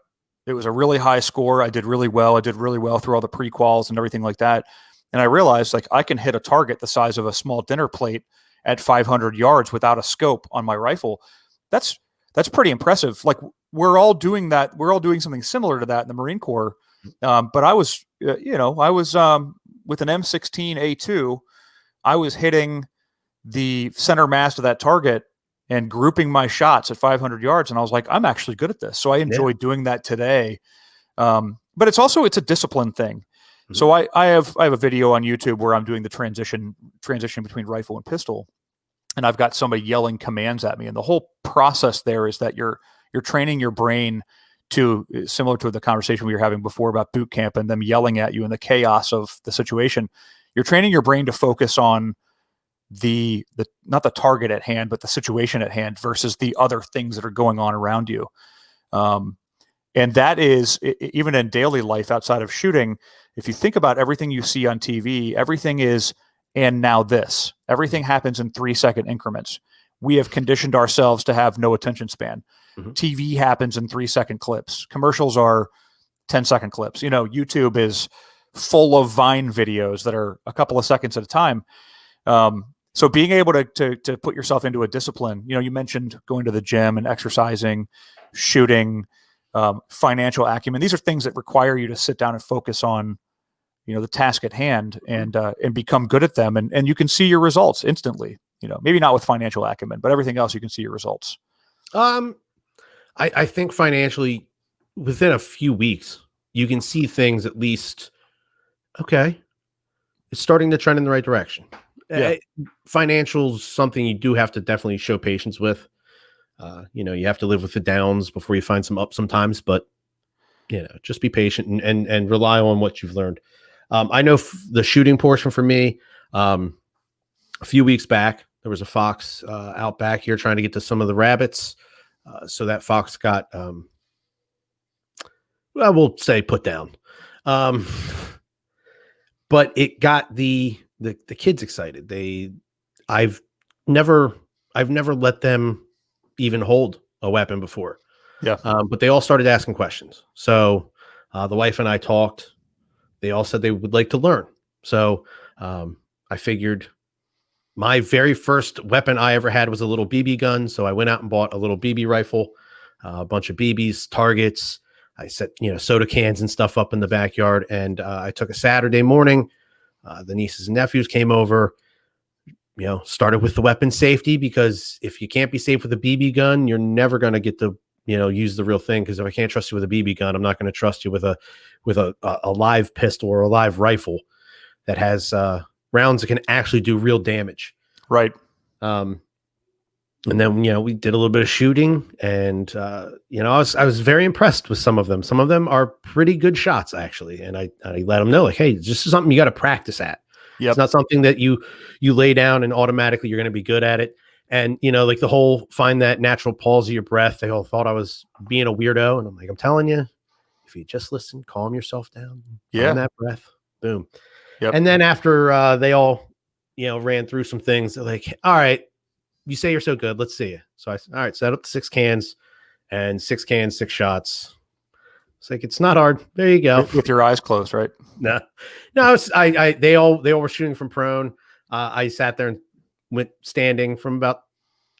really high score. I did really well. Through all the pre-quals and everything like that. And I realized I can hit a target the size of a small dinner plate at 500 yards without a scope on my rifle. That's pretty impressive. Like we're all doing that. We're all doing something similar to that in the Marine Corps. But I was, with an M16A2, I was hitting the center mass of that target and grouping my shots at 500 yards. And I was like, I'm actually good at this. So I enjoy doing that today. But it's a discipline thing. So I have a video on YouTube where I'm doing the transition between rifle and pistol. And I've got somebody yelling commands at me. And the whole process there is that you're training your brain to, similar to the conversation we were having before about boot camp and them yelling at you and the chaos of the situation. You're training your brain to focus on the not the target at hand, but the situation at hand versus the other things that are going on around you. And that is, even in daily life outside of shooting, if you think about everything you see on TV, everything is, and now this. Everything happens in 3-second increments. We have conditioned ourselves to have no attention span. TV happens in 3-second clips. Commercials are 10-second clips. YouTube is full of Vine videos that are a couple of seconds at a time. So being able to put yourself into a discipline, you mentioned going to the gym and exercising, shooting, financial acumen. These are things that require you to sit down and focus on the task at hand and become good at them. And you can see your results instantly, maybe not with financial acumen, but everything else, you can see your results. I think financially within a few weeks, you can see things at least, okay, it's starting to trend in the right direction. Yeah. Financial's something you do have to definitely show patience with. You have to live with the downs before you find some ups sometimes, but just be patient and rely on what you've learned. I know the shooting portion for me, a few weeks back, there was a fox out back here trying to get to some of the rabbits. So that fox got, we'll say put down. But it got the kids excited. I've never let them even hold a weapon before. Yeah. But they all started asking questions. So the wife and I talked. They all said they would like to learn. So I figured my very first weapon I ever had was a little BB gun. So I went out and bought a little BB rifle, a bunch of BBs, targets. I set, soda cans and stuff up in the backyard. And I took a Saturday morning. The nieces and nephews came over, started with the weapon safety, because if you can't be safe with a BB gun, you're never going to get to, use the real thing. Because if I can't trust you with a BB gun, I'm not going to trust you with a live pistol or a live rifle that has rounds that can actually do real damage. Right. And then, we did a little bit of shooting, and, I was very impressed with some of them. Some of them are pretty good shots, actually. And I let them know, like, hey, this is something you got to practice at. Yep. It's not something that you lay down and automatically you're going to be good at it. And, like the whole find that natural pause of your breath, they all thought I was being a weirdo. And I'm like, I'm telling you, if you just listen, calm yourself down, find that breath, boom. Yep. And then after they all, ran through some things, they're like, all right, you say you're so good. Let's see you. So I said, all right, set up 6 cans, 6 shots. It's like, it's not hard. There you go. With your eyes closed, right? No, they all were shooting from prone. I sat there and went standing from about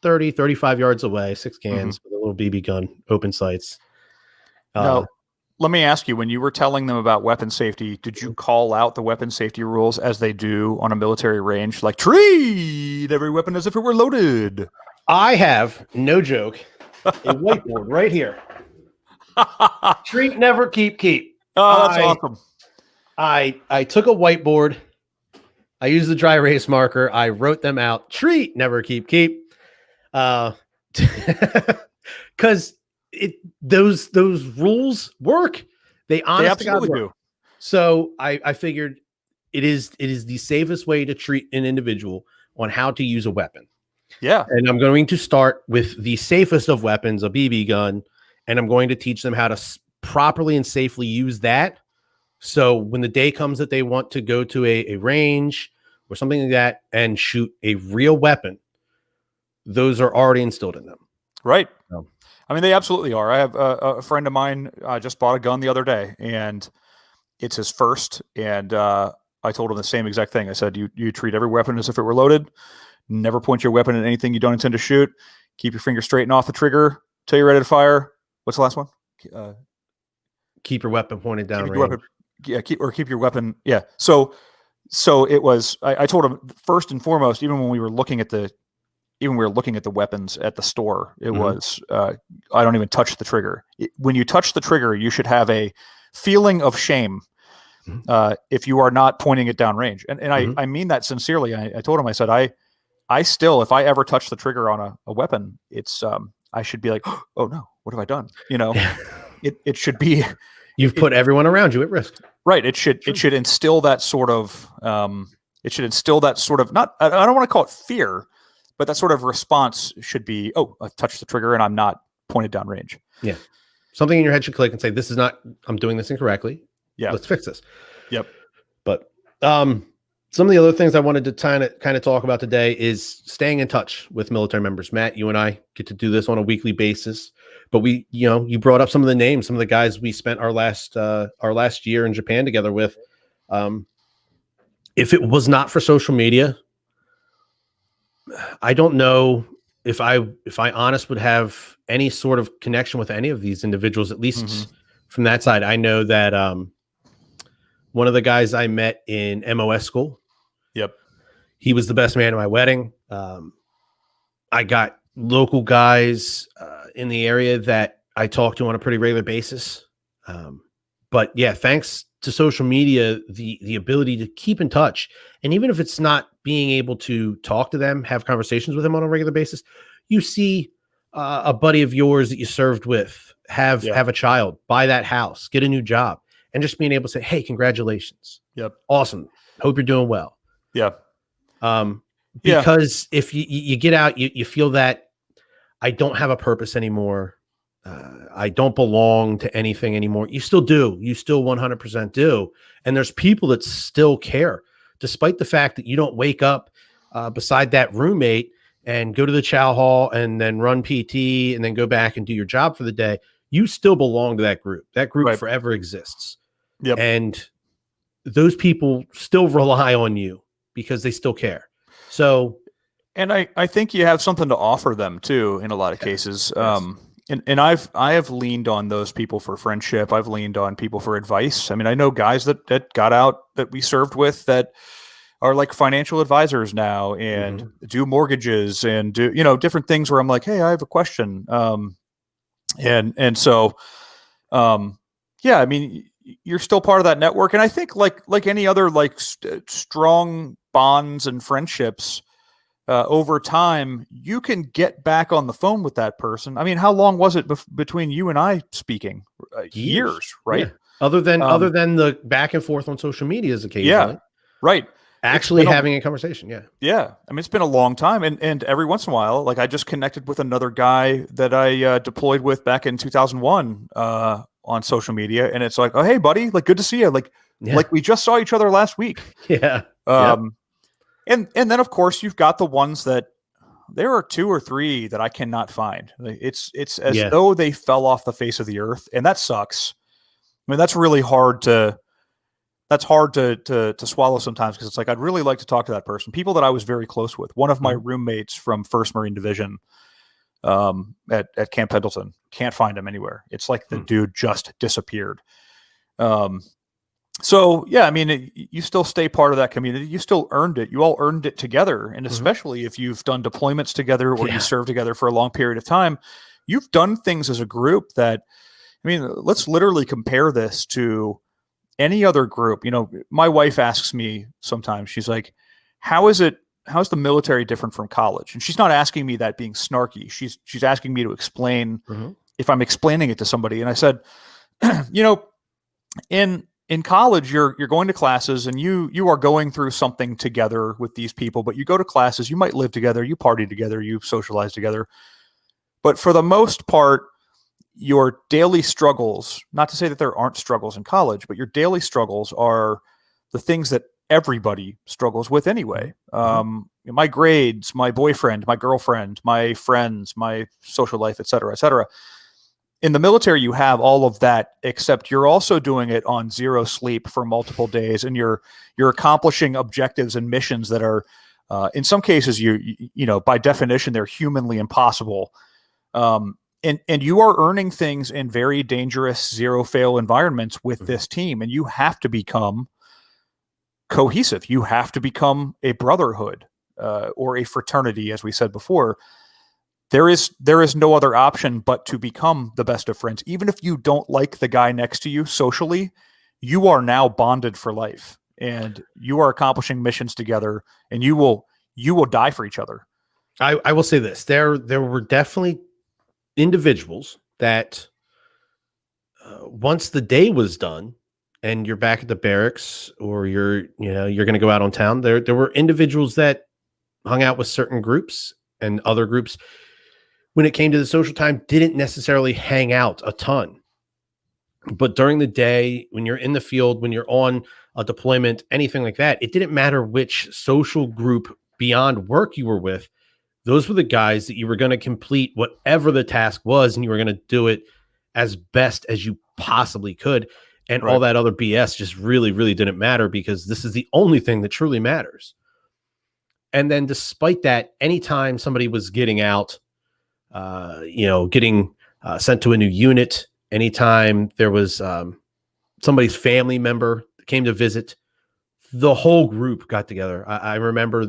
30, 35 yards away, 6 cans with a little BB gun, open sights. Now, let me ask you, when you were telling them about weapon safety, did you call out the weapon safety rules as they do on a military range? Like, treat every weapon as if it were loaded. I have, no joke, a whiteboard right here. Treat, never, keep. Oh, that's awesome. I took a whiteboard. I used the dry erase marker. I wrote them out. Treat, never, keep. Because those rules work. They honestly do. So I figured it is the safest way to treat an individual on how to use a weapon. Yeah. And I'm going to start with the safest of weapons, a BB gun, and I'm going to teach them how to properly and safely use that. So when the day comes that they want to go to a range or something like that and shoot a real weapon, those are already instilled in them. Right. I mean, they absolutely are. I have a friend of mine just bought a gun the other day, and it's his first. And I told him the same exact thing. I said, you treat every weapon as if it were loaded. Never point your weapon at anything you don't intend to shoot. Keep your finger straight and off the trigger till you're ready to fire. What's the last one? Keep your weapon pointed down. Keep your weapon. Yeah. So it was. I told him first and foremost, even when we were looking at the weapons at the store, it was I don't even touch the trigger. When you touch the trigger, you should have a feeling of shame if you are not pointing it down range. And I mean that sincerely. I told him, I said, I still, if I ever touch the trigger on a weapon, it's I should be like, oh no, what have I done? It should be. You've put everyone around you at risk. Right. It should instill that sort of not, I don't want to call it fear, but that sort of response should be, oh, I've touched the trigger and I'm not pointed down range. Yeah. Something in your head should click and say, this is not, I'm doing this incorrectly. Yeah. Let's fix this. Yep. But some of the other things I wanted to kind of talk about today is staying in touch with military members. Matt, you and I get to do this on a weekly basis, but you brought up some of the names, some of the guys we spent our last year in Japan together with. If it was not for social media, I don't know if I honest would have any sort of connection with any of these individuals, at least from that side. I know that one of the guys I met in MOS school. Yep. He was the best man at my wedding. I got local guys in the area that I talk to on a pretty regular basis. But yeah, thanks to social media, the ability to keep in touch, and even if it's not being able to talk to them, have conversations with them on a regular basis, you see a buddy of yours that you served with have a child, buy that house, get a new job, and just being able to say, "Hey, congratulations! Yep, awesome. Hope you're doing well." Yeah. Because if you get out, you feel that I don't have a purpose anymore. I don't belong to anything anymore. You still do. You still 100% do. And there's people that still care, despite the fact that you don't wake up beside that roommate and go to the chow hall and then run PT and then go back and do your job for the day. You still belong to that group. That group forever exists. Yep. And those people still rely on you because they still care. So, and I think you have something to offer them too, in a lot of cases. Yes. And I have leaned on those people for friendship. I've leaned on people for advice. I mean, I know guys that got out that we served with that are like financial advisors now and do mortgages and do, different things where I'm like, hey, I have a question. So, yeah, I mean, you're still part of that network. And I think like any other, strong bonds and friendships, over time, you can get back on the phone with that person. I mean, how long was it between you and I speaking? Years, right? Yeah. Other than the back and forth on social medias occasionally. Yeah, right. Actually having a conversation. Yeah. Yeah. I mean, it's been a long time. And every once in a while, like I just connected with another guy that I deployed with back in 2001 on social media. And it's like, oh, hey, buddy, like, good to see you. Like we just saw each other last week. Yeah. And then of course you've got the ones that there are 2 or 3 that I cannot find. It's as though they fell off the face of the earth, and that sucks. I mean, that's really hard to swallow sometimes, because it's like, I'd really like to talk to that person. People that I was very close with. One of my roommates from 1st Marine Division at Camp Pendleton, can't find him anywhere. It's like the dude just disappeared. So yeah, I mean, you still stay part of that community. You still earned it. You all earned it together. And especially if you've done deployments together or you serve together for a long period of time, you've done things as a group that, I mean, let's literally compare this to any other group. My wife asks me sometimes, she's like, how's the military different from college? And she's not asking me that being snarky. She's asking me to explain if I'm explaining it to somebody. And I said, in college, you're going to classes and you are going through something together with these people, but you go to classes, you might live together, you party together, you socialize together. But for the most part, your daily struggles, not to say that there aren't struggles in college, but your daily struggles are the things that everybody struggles with anyway. My grades, my boyfriend, my girlfriend, my friends, my social life, et cetera, et cetera. In the military, you have all of that, except you're also doing it on zero sleep for multiple days, and you're accomplishing objectives and missions that are, in some cases, by definition, they're humanly impossible. And you are earning things in very dangerous zero-fail environments with this team, and you have to become cohesive. You have to become a brotherhood or a fraternity, as we said before. There is no other option but to become the best of friends. Even if you don't like the guy next to you socially, you are now bonded for life, and you are accomplishing missions together, and you will die for each other. I will say this: there were definitely individuals that once the day was done and you're back at the barracks, or you're going to go out on town, there were individuals that hung out with certain groups, and other groups, when it came to the social time, didn't necessarily hang out a ton. But during the day, when you're in the field, when you're on a deployment, anything like that, it didn't matter which social group beyond work you were with. Those were the guys that you were going to complete whatever the task was, and you were going to do it as best as you possibly could. And all that other BS just really, really didn't matter, because this is the only thing that truly matters. And then despite that, anytime somebody was getting out, getting sent to a new unit, anytime there was somebody's family member came to visit, the whole group got together. I remember,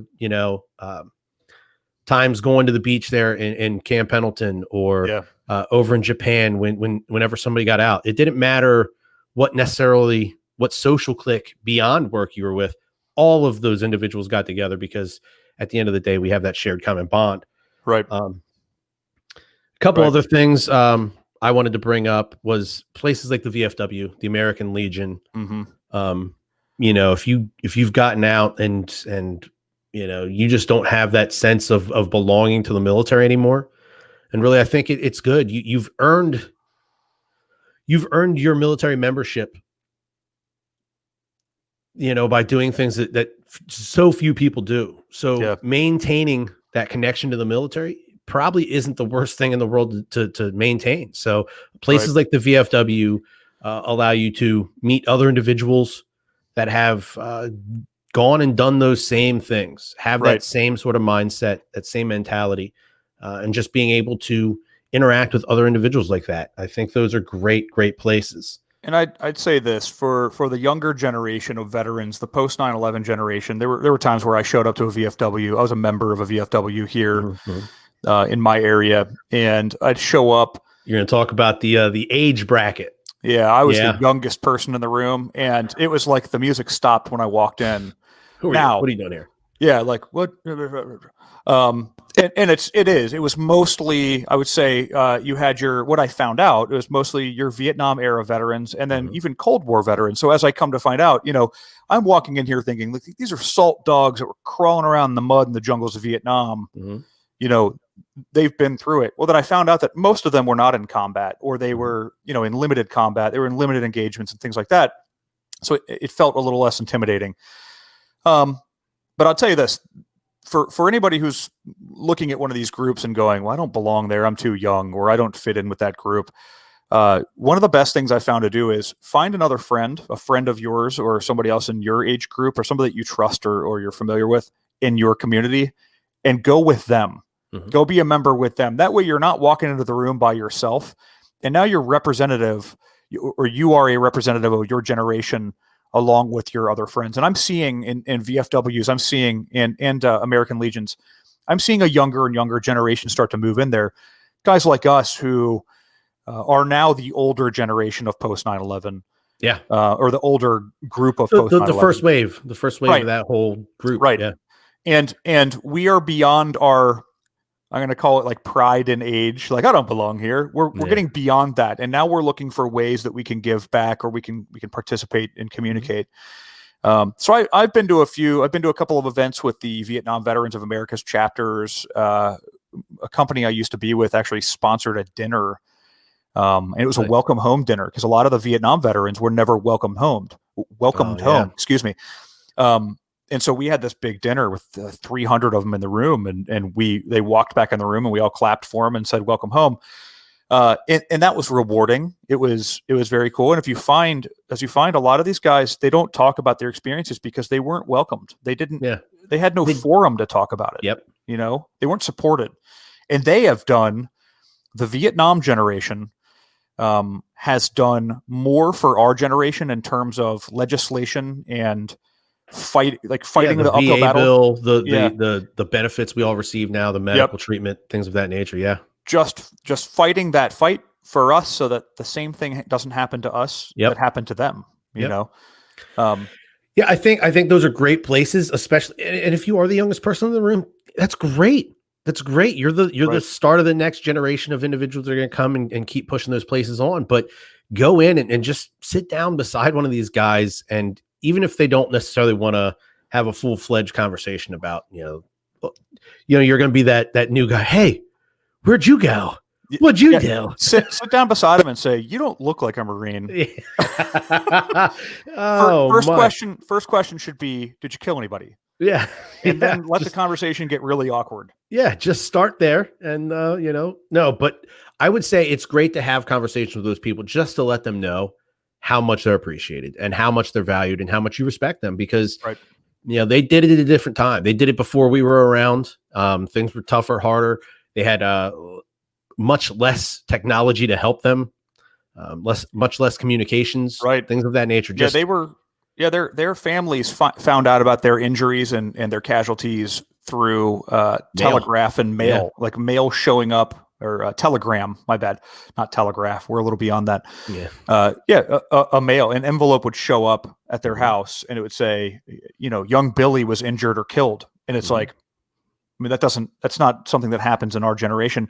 times going to the beach there in Camp Pendleton or over in Japan whenever somebody got out. It didn't matter what social clique beyond work you were with. All of those individuals got together because at the end of the day, we have that shared common bond. Right. A couple other things I wanted to bring up was places like the VFW, the American Legion. Mm-hmm. If you've gotten out and you just don't have that sense of belonging to the military anymore. And really, I think it's good. You've earned your military membership, by doing things that so few people do. So maintaining that connection to the military probably isn't the worst thing in the world to maintain. So places like the VFW allow you to meet other individuals that have gone and done those same things, have that same sort of mindset, that same mentality, and just being able to interact with other individuals like that. I think those are great places. And I'd say this for the younger generation of veterans, the post 9/11 generation. There were times where I showed up to a VFW. I was a member of a VFW here in my area, and I'd show up. You're going to talk about the age bracket. Yeah, I was the youngest person in the room, and it was like the music stopped when I walked in. Who are you? What are you doing here? Yeah, like what? And it was mostly, I would say, you had what I found out, it was mostly your Vietnam era veterans and then even Cold War veterans. So as I come to find out, I'm walking in here thinking, look, these are salt dogs that were crawling around in the mud in the jungles of Vietnam. They've been through it. Well, then I found out that most of them were not in combat, or they were, in limited combat. They were in limited engagements and things like that. So it felt a little less intimidating. But I'll tell you this, for anybody who's looking at one of these groups and going, well, I don't belong there, I'm too young, or I don't fit in with that group. One of the best things I found to do is find another friend, a friend of yours or somebody else in your age group or somebody that you trust or you're familiar with in your community, and go with them. Go be a member with them. That way you're not walking into the room by yourself. And now you're representative, or you are a representative of your generation along with your other friends. And I'm seeing in VFWs, I'm seeing in American Legions, I'm seeing a younger and younger generation start to move in there. Guys like us who are now the older generation of post 9/11. Yeah. Or the older group of post 9/11. The first wave of that whole group. Right. Yeah. And we are beyond our, I'm going to call it like pride in age. Like, I don't belong here. We're getting beyond that. And now we're looking for ways that we can give back, or we can participate and communicate. So I've been to a couple of events with the Vietnam Veterans of America's chapters. A company I used to be with actually sponsored a dinner. And it was a welcome home dinner, because a lot of the Vietnam veterans were never welcomed home. Excuse me. And so we had this big dinner with 300 of them in the room, and they walked back in the room, and we all clapped for them and said, welcome home. And that was rewarding. It was very cool. And as you find a lot of these guys, they don't talk about their experiences because they weren't welcomed. They had no forum to talk about it. Yep. They weren't supported, and they have done, the Vietnam generation has done more for our generation in terms of legislation and fighting the uphill battle. The benefits we all receive now, the medical treatment, things of that nature. Yeah. Just fighting that fight for us so that the same thing doesn't happen to us that happened to them, you know? I think those are great places, especially, and if you are the youngest person in the room, that's great. That's great. You're the start of the next generation of individuals that are going to come and keep pushing those places on, but go in and just sit down beside one of these guys. And even if they don't necessarily want to have a full-fledged conversation about, you're going to be that new guy. Hey, where'd you go? What'd you do? Sit down beside him and say, you don't look like a Marine. First question should be, did you kill anybody? Yeah. And then let the conversation get really awkward. Yeah. Just start there. And, but I would say it's great to have conversations with those people just to let them know how much they're appreciated and how much they're valued and how much you respect them, because, they did it at a different time. They did it before we were around. Things were tougher, harder. They had much less technology to help them, much less communications, things of that nature. They were Yeah, their families found out about their injuries and their casualties through telegraph and mail, like mail showing up, or telegram. My bad, not telegraph. We're a little beyond that. A mail, an envelope would show up at their house, and it would say, young Billy was injured or killed, and it's like, I mean, that's not something that happens in our generation.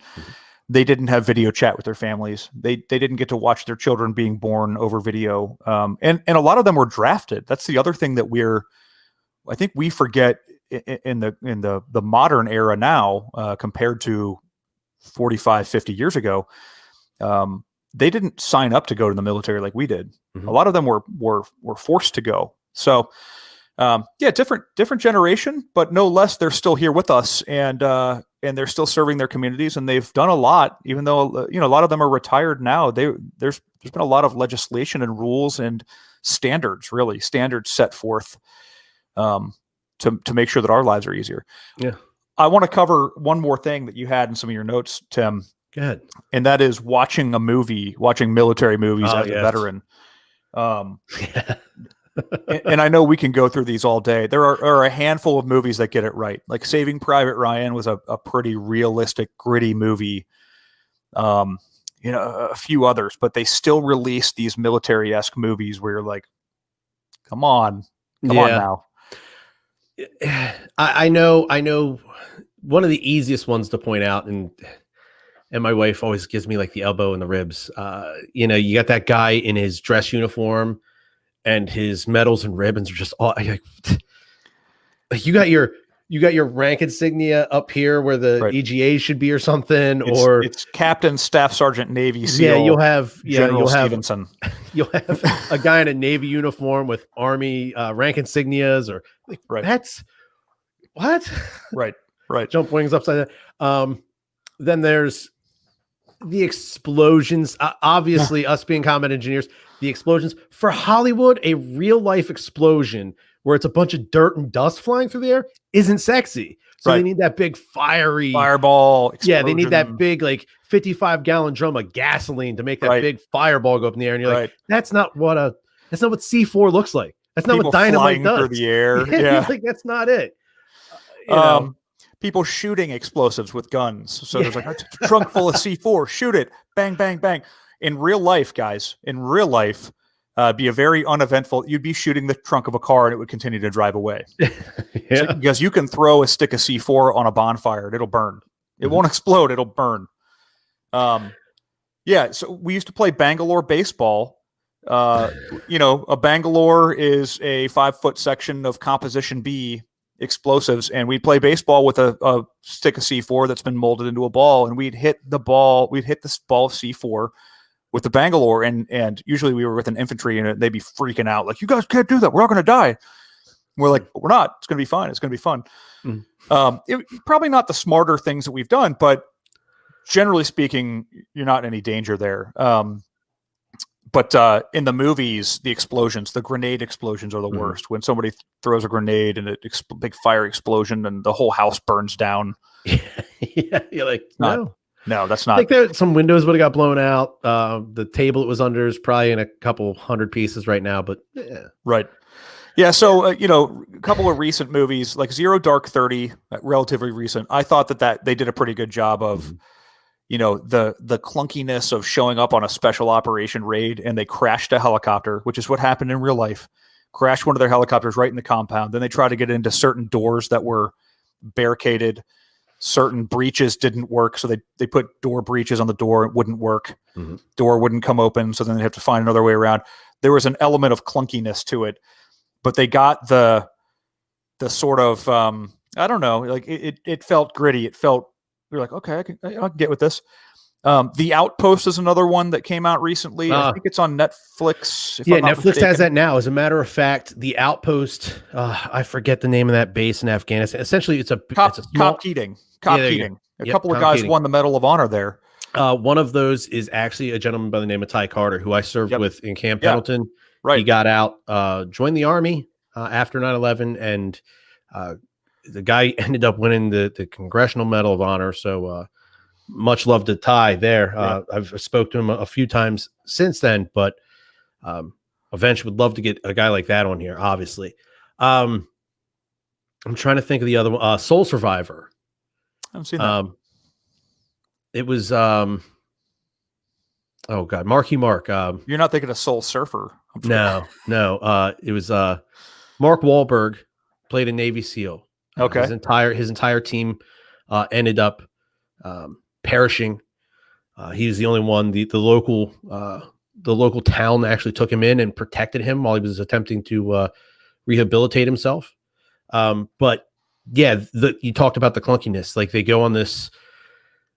They didn't have video chat with their families. They didn't get to watch their children being born over video. And a lot of them were drafted. That's the other thing that I think we forget in the modern era now, compared to 45, 50 years ago. They didn't sign up to go to the military like we did. A lot of them were forced to go. So, different generation, but no less, they're still here with us, and they're still serving their communities, and they've done a lot, even though, a lot of them are retired now. There's been a lot of legislation and rules and standards set forth, to make sure that our lives are easier. Yeah. I want to cover one more thing that you had in some of your notes, Tim. Go ahead. And that is watching military movies as a veteran. And I know we can go through these all day. There are a handful of movies that get it right. Like Saving Private Ryan was a pretty realistic, gritty movie. A few others, but they still release these military-esque movies where you're like, come on now. I know one of the easiest ones to point out, and my wife always gives me like the elbow in the ribs. You got that guy in his dress uniform, and his medals and ribbons are just all like you got your rank insignia up here where the EGA should be or something, or it's Captain Staff Sergeant Navy SEAL. Yeah, you'll have Stevenson. You'll have a guy in a Navy uniform with Army rank insignias, or that's what? Right. Jump wings upside down. Then there's the explosions. Obviously, us being combat engineers, the explosions for Hollywood, a real life explosion where it's a bunch of dirt and dust flying through the air isn't sexy. So they need that big fiery fireball explosion. Yeah, they need that big 55-gallon drum of gasoline to make that big fireball go up in the air. And you're like, that's not what C4 looks like. That's not what dynamite does. Through the air. Yeah. That's not it. People shooting explosives with guns. So there's a trunk full of C4, shoot it, bang, bang, bang. In real life, guys, be a very uneventful, you'd be shooting the trunk of a car and it would continue to drive away. Because you can throw a stick of C4 on a bonfire and it'll burn. It won't explode, it'll burn. So we used to play Bangalore baseball. A Bangalore is a 5-foot section of Composition B explosives, and we'd play baseball with a stick of C4 that's been molded into a ball, and we'd hit this ball of C4 with the Bangalore, and usually we were with an infantry, and they'd be freaking out like, you guys can't do that, we're all going to die. And we're like, we're not, it's going to be fine, it's going to be fun. Probably not the smarter things that we've done, but generally speaking, you're not in any danger there. But in the movies, the grenade explosions are the worst. When somebody throws a grenade and big fire explosion and the whole house burns down. You're like, no, that's not. I think some windows would have got blown out. The table it was under is probably in a couple hundred pieces right now, but yeah. Right. Yeah. So, a couple of recent movies like Zero Dark 30, relatively recent. I thought that they did a pretty good job of, the clunkiness of showing up on a special operation raid, and they crashed a helicopter, which is what happened in real life. Crashed one of their helicopters right in the compound. Then they tried to get into certain doors that were barricaded. Certain breaches didn't work, so they put door breaches on the door. It wouldn't work. Door wouldn't come open, so then they have to find another way around. There was an element of clunkiness to it, but they got the sort of I don't know, like it felt gritty. It felt, we're like, okay, I can get with this. The Outpost is another one that came out recently. I think it's on Netflix. Netflix has that now. As a matter of fact, The Outpost, I forget the name of that base in Afghanistan. Essentially, it's a Cop Keating. A couple of guys won the Medal of Honor there. One of those is actually a gentleman by the name of Ty Carter, who I served with in Camp Pendleton. Right. He got out, joined the Army after 9/11, and the guy ended up winning the Congressional Medal of Honor. So much love to Ty there. I've spoke to him a few times since then, but eventually would love to get a guy like that on here, obviously. I'm trying to think of the other one. Soul Survivor. I haven't seen that. It was oh God, Marky Mark. You're not thinking of Soul Surfer. No. It was Mark Wahlberg played a Navy SEAL. Okay. His entire team ended up perishing. He was the only one. The local town actually took him in and protected him while he was attempting to rehabilitate himself. But yeah, you talked about the clunkiness. Like they go on this,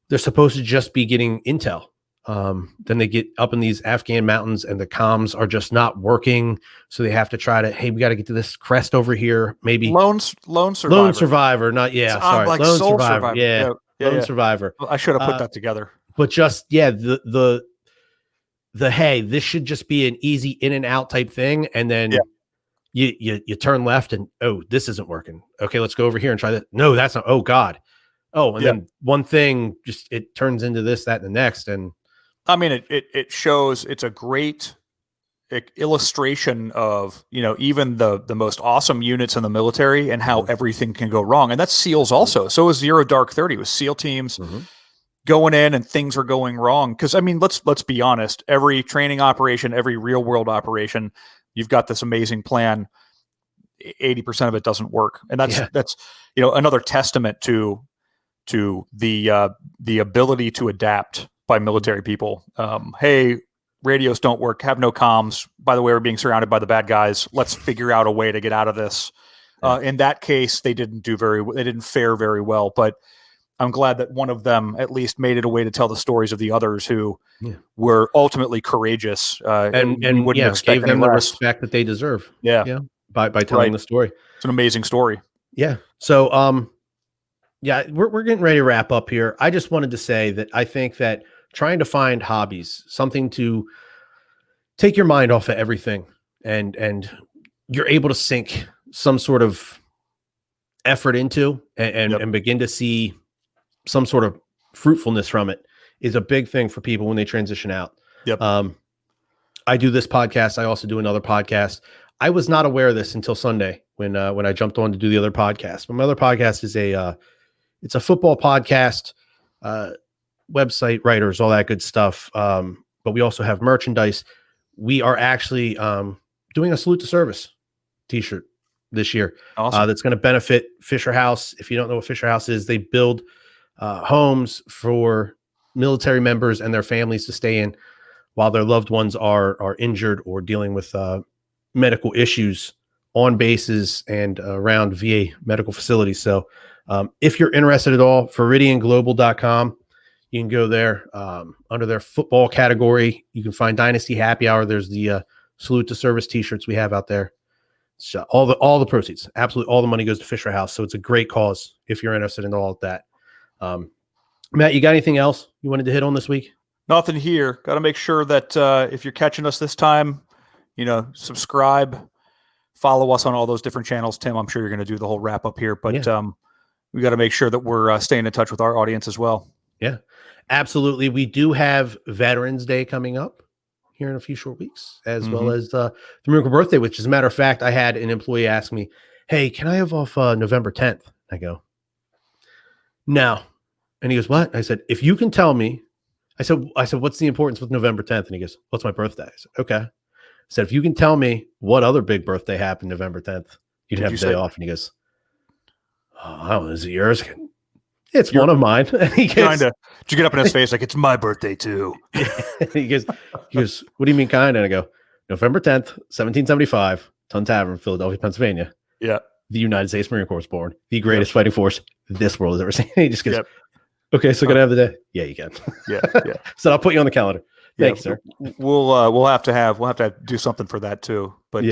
they're supposed to just be getting intel. Then they get up in these Afghan mountains and the comms are just not working. So they have to try to, hey, we got to get to this crest over here. Maybe Lone Survivor. Lone Survivor, not sorry. Like Lone Soul Survivor. Yeah. Lone Survivor. I should have put that together. But just the hey, this should just be an easy in and out type thing. And then you turn left and this isn't working. Okay, let's go over here and try that. No, that's not. Oh God. Oh, and then one thing just it turns into this, that, and the next. And I mean, it shows. It's a great illustration of even the most awesome units in the military and how everything can go wrong. And that's SEALs also. So is Zero Dark 30 with SEAL teams going in and things are going wrong. Because I mean, let's be honest. Every training operation, every real world operation, you've got this amazing plan. 80% of it doesn't work, and that's another testament to the ability to adapt by military people. Hey, radios don't work, have no comms. By the way, we're being surrounded by the bad guys. Let's figure out a way to get out of this. In that case, they didn't fare very well, but I'm glad that one of them at least made it a way to tell the stories of the others who were ultimately courageous and gave them the respect that they deserve. By telling the story. It's an amazing story. Yeah. So, we're getting ready to wrap up here. I just wanted to say that I think that trying to find hobbies, something to take your mind off of everything, and you're able to sink some sort of effort into and begin to see some sort of fruitfulness from it is a big thing for people when they transition out. I do this podcast. I also do another podcast. I was not aware of this until Sunday when I jumped on to do the other podcast. But my other podcast is it's a football podcast, website writers, all that good stuff. But we also have merchandise. We are actually doing a Salute to Service t-shirt this year. Awesome. That's going to benefit Fisher House. If you don't know what Fisher House is, they build homes for military members and their families to stay in while their loved ones are injured or dealing with medical issues on bases and around VA medical facilities. So if you're interested at all, FeridianGlobal.com, you can go there under their football category. You can find Dynasty Happy Hour. There's the Salute to Service t-shirts we have out there. So all the proceeds, absolutely all the money goes to Fisher House. So it's a great cause if you're interested in all of that. Matt, you got anything else you wanted to hit on this week? Nothing here. Got to make sure that if you're catching us this time, subscribe, follow us on all those different channels. Tim, I'm sure you're going to do the whole wrap up here, but we got to make sure that we're staying in touch with our audience as well. Yeah, absolutely. We do have Veterans Day coming up here in a few short weeks, as well as the Marine Corps birthday, which as a matter of fact, I had an employee ask me, hey, can I have off November 10th? I go, no. And he goes, what? I said, if you can tell me, I said, what's the importance with November 10th? And he goes, what's my birthday? I said, okay. I said, if you can tell me what other big birthday happened November 10th, you can have a day off. And he goes, oh, I don't know, is it yours? It's one of mine. And he goes, did you get up in his face like, it's my birthday too? he goes, what do you mean kind? And I go, November 10th, 1775, Tun Tavern, Philadelphia, Pennsylvania. Yeah. The United States Marine Corps was born. The greatest fighting force this world has ever seen. He just goes, okay, so can I have the day? Yeah, you can. Yeah. So I'll put you on the calendar. Thanks, sir. We'll have to do something for that too. But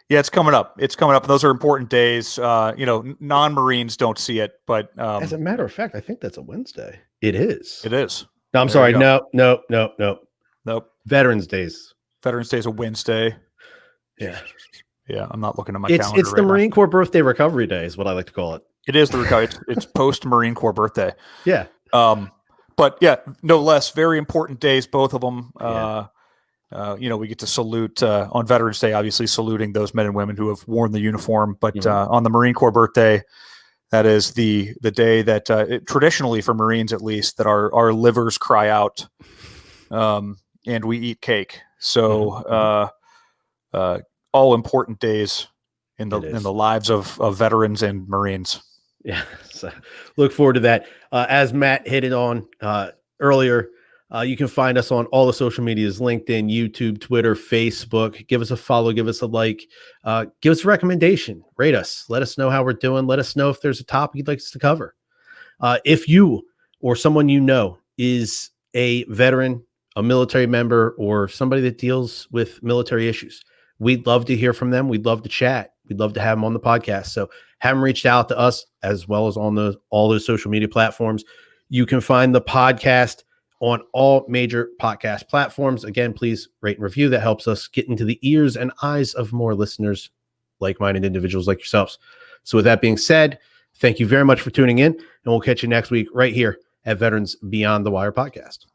it's coming up. It's coming up. And those are important days. Non-Marines don't see it, but as a matter of fact, I think that's a Wednesday. It is. It is. No, I'm sorry. No. Nope. Veterans Days. Veterans Day is a Wednesday. Yeah. Yeah. I'm not looking at my calendar. It's the Marine Corps Birthday Recovery Day is what I like to call it. It is the recovery. It's post Marine Corps birthday. Yeah. But yeah, no less very important days, both of them. We get to salute on Veterans Day, obviously saluting those men and women who have worn the uniform. But on the Marine Corps birthday, that is the day that traditionally for Marines, at least, that our livers cry out, and we eat cake. So all important days in the lives of veterans and Marines. Yeah, so look forward to that. As Matt hit it on earlier, you can find us on all the social medias: LinkedIn, YouTube, Twitter, Facebook. Give us a follow, give us a like, give us a recommendation, rate us, let us know how we're doing. Let us know if there's a topic you'd like us to cover. If you or someone you know is a veteran, a military member, or somebody that deals with military issues, we'd love to hear from them. We'd love to chat. We'd love to have them on the podcast. So have them reached out to us, as well as on all those social media platforms. You can find the podcast on all major podcast platforms. Again, please rate and review. That helps us get into the ears and eyes of more listeners, like-minded individuals like yourselves. So with that being said, thank you very much for tuning in, and we'll catch you next week right here at Veterans Beyond the Wire podcast.